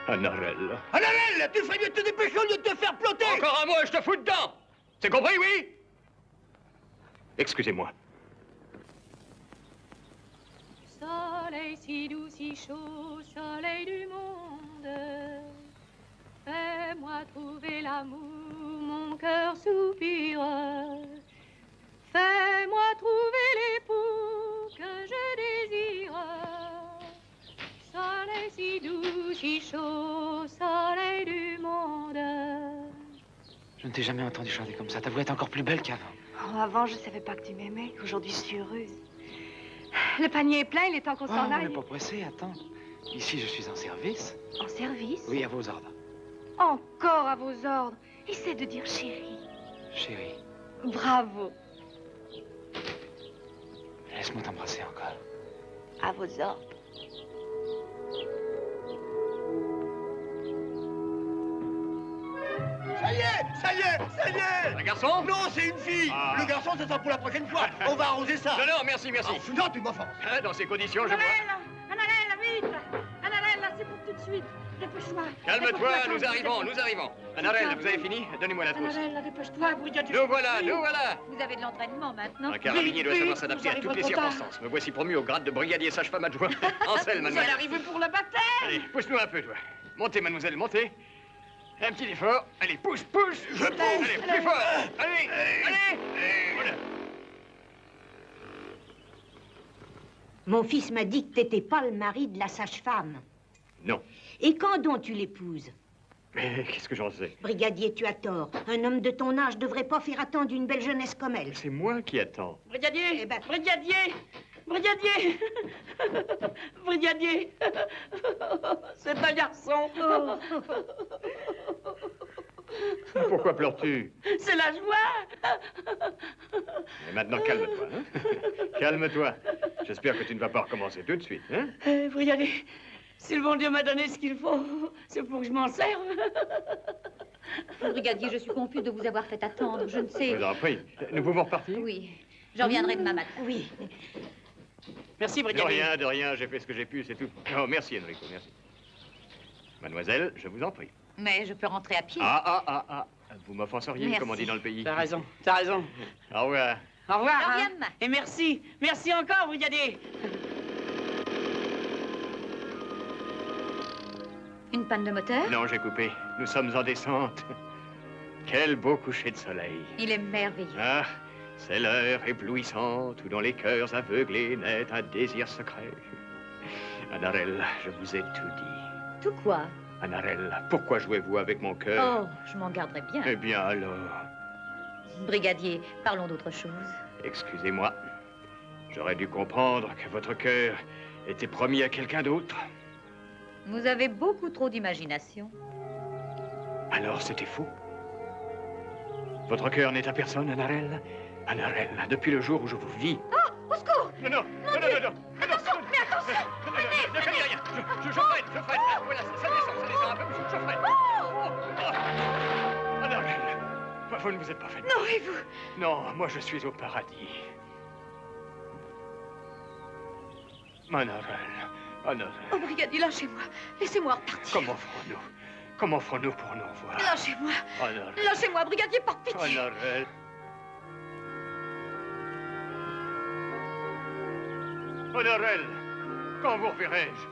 [SPEAKER 2] Anarelle.
[SPEAKER 18] Anarelle, tu ferais mieux de te dépêcher au lieu de te faire ploter.
[SPEAKER 2] Encore un mot et je te fous dedans! C'est compris, oui? Excusez-moi.
[SPEAKER 15] Soleil si doux, si chaud, soleil du monde, fais-moi trouver l'amour, mon cœur soupire. Fais-moi trouver l'époux que je désire. Soleil si doux, si chaud, soleil du monde.
[SPEAKER 8] Je ne t'ai jamais entendu chanter comme ça. Ta voix est encore plus belle qu'avant.
[SPEAKER 13] Oh, avant, je savais pas que tu m'aimais. Aujourd'hui, je suis heureuse. Le panier est plein, il est temps qu'on s'en
[SPEAKER 8] On
[SPEAKER 13] aille.
[SPEAKER 8] n'est pas pressé, attends. Ici, je suis en service.
[SPEAKER 13] En service?
[SPEAKER 8] Oui, à vos ordres.
[SPEAKER 13] Encore à vos ordres. Essaie de dire chérie.
[SPEAKER 8] Chérie,
[SPEAKER 13] Bravo.
[SPEAKER 8] laisse-moi t'embrasser encore.
[SPEAKER 13] À vos ordres.
[SPEAKER 18] Ça y est, ça y est, ça y est.
[SPEAKER 2] Un garçon?
[SPEAKER 18] Non, c'est une fille.
[SPEAKER 2] Ah.
[SPEAKER 18] Le garçon, ça sera pour la prochaine fois. On va arroser ça.
[SPEAKER 2] Non, non, merci, merci.
[SPEAKER 18] Non, tu m'offenses.
[SPEAKER 2] Dans ces conditions, je vois.
[SPEAKER 6] Annarella, vite! Annarella, c'est pour tout de suite. Dépêche-toi.
[SPEAKER 2] Calme-toi, nous arrivons, nous arrivons. Anarelle, vous avez fini? Donnez-moi la trousse.
[SPEAKER 6] Annarella, dépêche-toi, brigadier.
[SPEAKER 2] Nous voilà, nous voilà.
[SPEAKER 16] Vous avez de l'entraînement maintenant.
[SPEAKER 2] Un carabinier doit savoir s'adapter à
[SPEAKER 6] nous
[SPEAKER 2] toutes les
[SPEAKER 6] arrivons trop
[SPEAKER 2] circonstances. Me voici promu au grade de brigadier sage-femme adjoint. Ansel,
[SPEAKER 6] Vous allez
[SPEAKER 2] mademoiselle.
[SPEAKER 6] arriver pour le baptême.
[SPEAKER 2] Allez, pousse-nous un peu, toi. Montez, mademoiselle, montez. Un petit effort. Allez, pousse, pousse.
[SPEAKER 18] Je pousse.
[SPEAKER 2] Allez, plus fort. Allez, allez. Voilà.
[SPEAKER 1] Mon fils m'a dit que t'étais pas le mari de la sage-femme.
[SPEAKER 2] Non.
[SPEAKER 1] Et quand donc tu l'épouses?
[SPEAKER 2] Mais qu'est-ce que j'en sais?
[SPEAKER 1] Brigadier, tu as tort. Un homme de ton âge devrait pas faire attendre une belle jeunesse comme elle.
[SPEAKER 2] C'est moi qui attends.
[SPEAKER 10] Brigadier!
[SPEAKER 1] Eh ben-
[SPEAKER 10] Brigadier! Brigadier! Brigadier! C'est un garçon!
[SPEAKER 2] Pourquoi pleures-tu?
[SPEAKER 10] C'est la joie!
[SPEAKER 2] Et maintenant, calme-toi. Hein? Calme-toi. J'espère que tu ne vas pas recommencer tout de suite. Hein?
[SPEAKER 10] Brigadier, si le bon Dieu m'a donné ce qu'il faut, c'est pour que je m'en serve.
[SPEAKER 16] Brigadier, je suis confuse de vous avoir fait attendre. Je ne sais.
[SPEAKER 2] Je vous en prie. Nous pouvons repartir?
[SPEAKER 16] Oui. Je reviendrai demain matin.
[SPEAKER 1] Oui.
[SPEAKER 10] Merci,
[SPEAKER 2] De
[SPEAKER 10] brigadier.
[SPEAKER 2] rien, de rien. J'ai fait ce que j'ai pu, c'est tout. Oh, merci, Enrico, merci. Mademoiselle, je vous en prie.
[SPEAKER 16] Mais je peux rentrer à pied.
[SPEAKER 2] Ah. Vous m'offenseriez,
[SPEAKER 16] Merci.
[SPEAKER 2] comme on dit dans le pays.
[SPEAKER 10] T'as raison, t'as raison.
[SPEAKER 2] Au revoir.
[SPEAKER 10] Au revoir.
[SPEAKER 16] Je
[SPEAKER 10] hein.
[SPEAKER 16] reviens demain.
[SPEAKER 10] Et merci. Merci encore, brigadier.
[SPEAKER 16] Une panne de moteur?
[SPEAKER 2] Non, j'ai coupé. Nous sommes en descente. Quel beau coucher de soleil.
[SPEAKER 16] Il est merveilleux.
[SPEAKER 2] Ah, c'est l'heure éblouissante où dans les cœurs aveuglés naît un désir secret. Anarelle, je vous ai tout dit.
[SPEAKER 16] Tout quoi?
[SPEAKER 2] Anarelle, pourquoi jouez-vous avec mon cœur?
[SPEAKER 16] Oh, je m'en garderai bien.
[SPEAKER 2] Eh bien alors,
[SPEAKER 16] Brigadier, parlons d'autre chose.
[SPEAKER 2] Excusez-moi. J'aurais dû comprendre que votre cœur était promis à quelqu'un d'autre.
[SPEAKER 16] Vous avez beaucoup trop d'imagination.
[SPEAKER 2] Alors c'était faux. Votre cœur n'est à personne, Anarelle. Anarelle, depuis le jour où je vous vis...
[SPEAKER 16] Oh, au secours!
[SPEAKER 2] Non, non, non, non, non,
[SPEAKER 16] Attention, mais attention!
[SPEAKER 2] Ne faites rien. Je freine. Voilà, ça descend un peu. Je freine. Anarelle, vous ne vous êtes pas fait.
[SPEAKER 16] Non, et vous?
[SPEAKER 2] Non, moi je suis au paradis. Anarelle.
[SPEAKER 16] Oh, brigadier, lâchez-moi. Laissez-moi repartir.
[SPEAKER 2] Comment ferons-nous pour nous revoir?
[SPEAKER 16] Lâchez-moi.
[SPEAKER 2] Anarelle.
[SPEAKER 16] Lâchez-moi, brigadier, par pitié.
[SPEAKER 2] Anarelle. Anarelle, quand vous reverrai-je?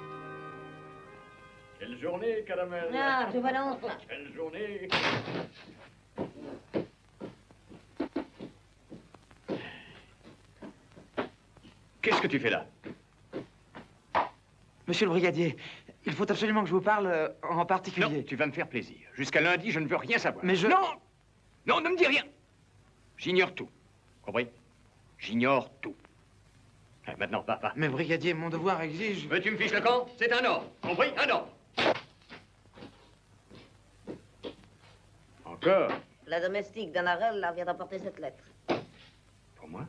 [SPEAKER 2] Quelle journée, Caramel.
[SPEAKER 17] Ah, je vois l'enfant.
[SPEAKER 2] Quelle journée. Qu'est-ce que tu fais là?
[SPEAKER 8] Monsieur le brigadier, il faut absolument que je vous parle en particulier.
[SPEAKER 2] Non, tu vas me faire plaisir. Jusqu'à lundi, je ne veux rien savoir.
[SPEAKER 8] Mais je...
[SPEAKER 2] Non, ne me dis rien. J'ignore tout. Compris? J'ignore tout. Allez, maintenant, va.
[SPEAKER 8] Mais brigadier, mon devoir exige...
[SPEAKER 2] Mais tu me fiches le camp? C'est un ordre. Compris? Un ordre. Encore?
[SPEAKER 17] La domestique d'Anarelle, là, vient d'apporter cette lettre.
[SPEAKER 2] Pour moi?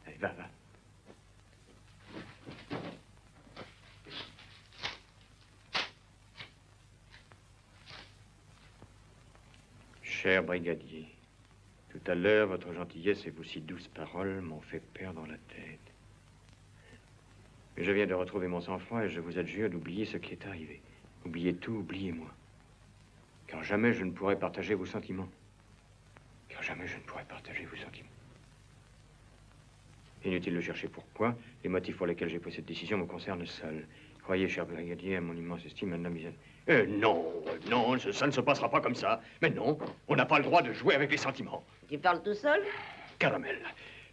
[SPEAKER 2] Allez, va. Cher brigadier, tout à l'heure, votre gentillesse et vos si douces paroles m'ont fait perdre la tête. Mais je viens de retrouver mon sang-froid et je vous adjure d'oublier ce qui est arrivé. Oubliez tout, oubliez-moi. Car jamais je ne pourrai partager vos sentiments. Inutile de chercher pourquoi. Les motifs pour lesquels j'ai pris cette décision me concernent seuls. Croyez, cher brigadier, à mon immense estime, Madame Bizet. Non, ça ne se passera pas comme ça. Mais non, on n'a pas le droit de jouer avec les sentiments.
[SPEAKER 17] Tu parles tout seul?
[SPEAKER 2] Caramel,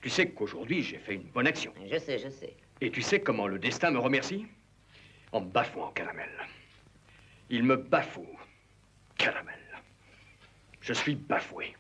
[SPEAKER 2] tu sais qu'aujourd'hui, j'ai fait une bonne action.
[SPEAKER 17] Je sais.
[SPEAKER 2] Et tu sais comment le destin me remercie? En me bafouant, Caramel. Il me bafoue, Caramel. Je suis bafoué.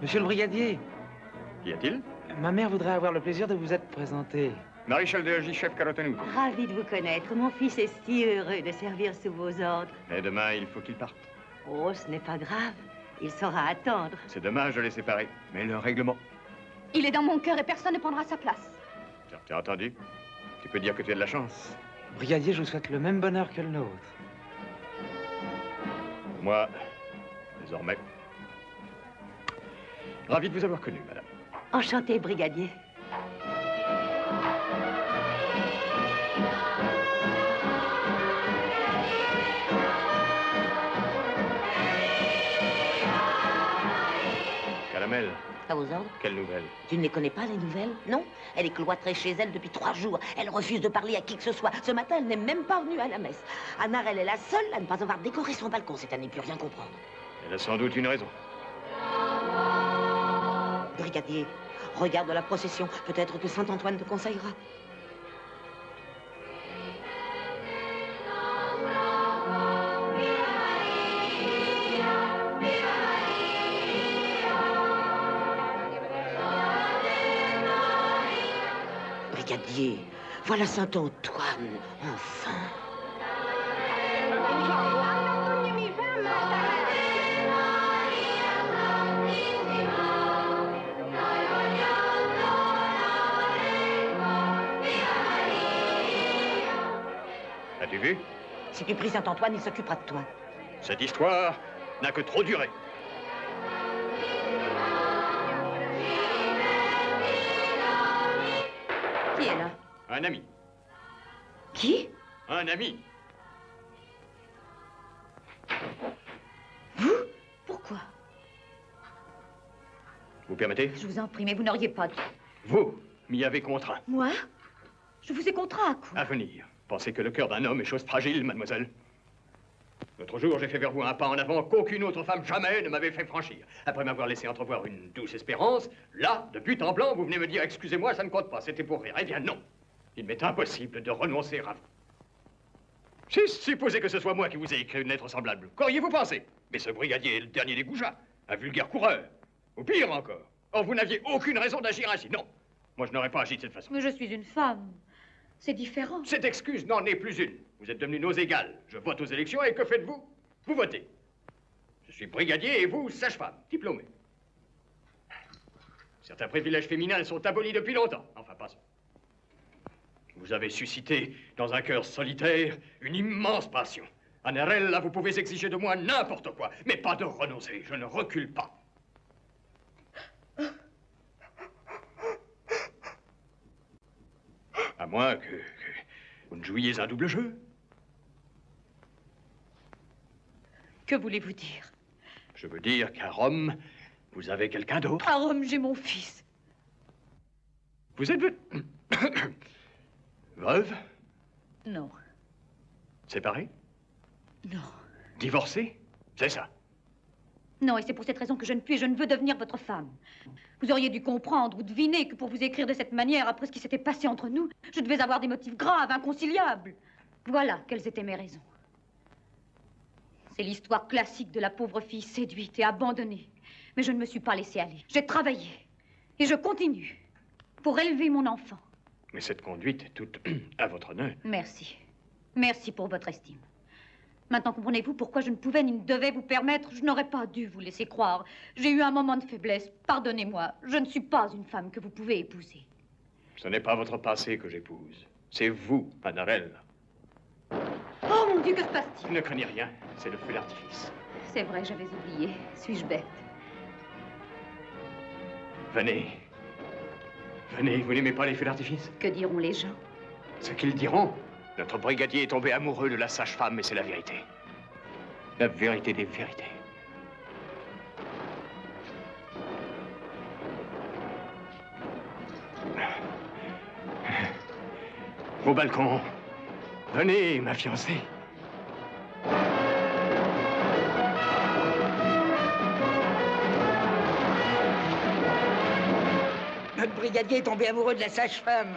[SPEAKER 8] Monsieur le brigadier.
[SPEAKER 2] Qu'y a-t-il?
[SPEAKER 8] Ma mère voudrait avoir le plaisir de vous être présentée.
[SPEAKER 2] Maréchal de logis, chef Carotenou.
[SPEAKER 1] Ravi de vous connaître. Mon fils est si heureux de servir sous vos ordres.
[SPEAKER 2] Mais demain, il faut qu'il parte.
[SPEAKER 1] Oh, ce n'est pas grave. Il saura attendre.
[SPEAKER 2] C'est dommage de les séparer. Mais le règlement...
[SPEAKER 13] Il est dans mon cœur et personne ne prendra sa place.
[SPEAKER 2] Tu as entendu? Tu peux dire que tu as de la chance.
[SPEAKER 8] Brigadier, je vous souhaite le même bonheur que le nôtre.
[SPEAKER 2] Moi, désormais... Ravi de vous avoir connu, madame.
[SPEAKER 1] Enchanté, brigadier.
[SPEAKER 2] Caramel.
[SPEAKER 17] À vos ordres?
[SPEAKER 2] Quelle nouvelle?
[SPEAKER 17] Tu ne les connais pas, les nouvelles? Non? Elle est cloîtrée chez elle depuis 3 jours. Elle refuse de parler à qui que ce soit. Ce matin, elle n'est même pas venue à la messe. Anarelle est la seule à ne pas avoir décoré son balcon cette année, plus rien comprendre.
[SPEAKER 2] Elle a sans doute une raison.
[SPEAKER 17] Brigadier, regarde la procession. Peut-être que Saint-Antoine te conseillera. Brigadier, voilà Saint-Antoine, enfin.
[SPEAKER 2] As-tu vu?
[SPEAKER 17] Si tu pries Saint-Antoine, il s'occupera de toi.
[SPEAKER 2] Cette histoire n'a que trop duré.
[SPEAKER 1] Qui est là?
[SPEAKER 2] Un ami.
[SPEAKER 1] Qui?
[SPEAKER 2] Un ami. Vous permettez?
[SPEAKER 16] Je vous en prie, mais vous n'auriez pas dû.
[SPEAKER 2] Vous m'y avez contraint.
[SPEAKER 16] Moi? Je vous ai contraint à quoi?
[SPEAKER 2] À venir. Pensez que le cœur d'un homme est chose fragile, mademoiselle. L'autre jour, j'ai fait vers vous un pas en avant qu'aucune autre femme jamais ne m'avait fait franchir. Après m'avoir laissé entrevoir une douce espérance, là, de but en blanc, vous venez me dire, excusez-moi, ça ne compte pas, c'était pour rire. Eh bien non, il m'est impossible de renoncer à vous. Si, supposez que ce soit moi qui vous ai écrit une lettre semblable, qu'auriez-vous pensé? Mais ce brigadier est le dernier des goujats, un vulgaire coureur. Ou pire encore. Or, vous n'aviez aucune raison d'agir ainsi, non. Moi, je n'aurais pas agi de cette façon.
[SPEAKER 16] Mais je suis une femme. C'est différent.
[SPEAKER 2] Cette excuse n'en est plus une. Vous êtes devenus nos égales. Je vote aux élections et que faites-vous? Vous votez. Je suis brigadier et vous, sage-femme, diplômé. Certains privilèges féminins sont abolis depuis longtemps. Enfin, pas ça. Vous avez suscité, dans un cœur solitaire, une immense passion. Anarella, vous pouvez exiger de moi n'importe quoi, mais pas de renoncer. Je ne recule pas. À moins que vous ne jouiez un double jeu.
[SPEAKER 16] Que voulez-vous dire?
[SPEAKER 2] Je veux dire qu'à Rome, vous avez quelqu'un d'autre.
[SPEAKER 16] À Rome, j'ai mon fils.
[SPEAKER 2] Vous êtes veuve?
[SPEAKER 16] Non.
[SPEAKER 2] Séparée?
[SPEAKER 16] Non.
[SPEAKER 2] Divorcée? C'est ça.
[SPEAKER 16] Non, et c'est pour cette raison que je ne puis et je ne veux devenir votre femme. Vous auriez dû comprendre ou deviner que pour vous écrire de cette manière, après ce qui s'était passé entre nous, je devais avoir des motifs graves, inconciliables. Voilà quelles étaient mes raisons. C'est l'histoire classique de la pauvre fille séduite et abandonnée. Mais je ne me suis pas laissée aller. J'ai travaillé. Et je continue. Pour élever mon enfant.
[SPEAKER 2] Mais cette conduite est toute à votre honneur.
[SPEAKER 16] Merci. Merci pour votre estime. Maintenant, comprenez-vous pourquoi je ne pouvais ni ne devais vous permettre? Je n'aurais pas dû vous laisser croire. J'ai eu un moment de faiblesse. Pardonnez-moi. Je ne suis pas une femme que vous pouvez épouser.
[SPEAKER 2] Ce n'est pas votre passé que j'épouse. C'est vous, Anarella.
[SPEAKER 16] Oh mon Dieu, que se passe-t-il?
[SPEAKER 2] Ne craignez rien. C'est le feu d'artifice.
[SPEAKER 16] C'est vrai, j'avais oublié. Suis-je bête?
[SPEAKER 2] Venez. Venez, vous n'aimez pas les feux d'artifice?
[SPEAKER 16] Que diront les gens?
[SPEAKER 2] Ce qu'ils diront. Notre brigadier est tombé amoureux de la sage-femme, et c'est la vérité. La vérité des vérités. Au balcon. Venez, ma fiancée.
[SPEAKER 10] Notre brigadier est tombé amoureux de la sage-femme.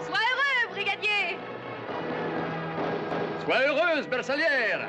[SPEAKER 15] Sois heureux, brigadier!
[SPEAKER 2] Sois heureuse, bersaglière!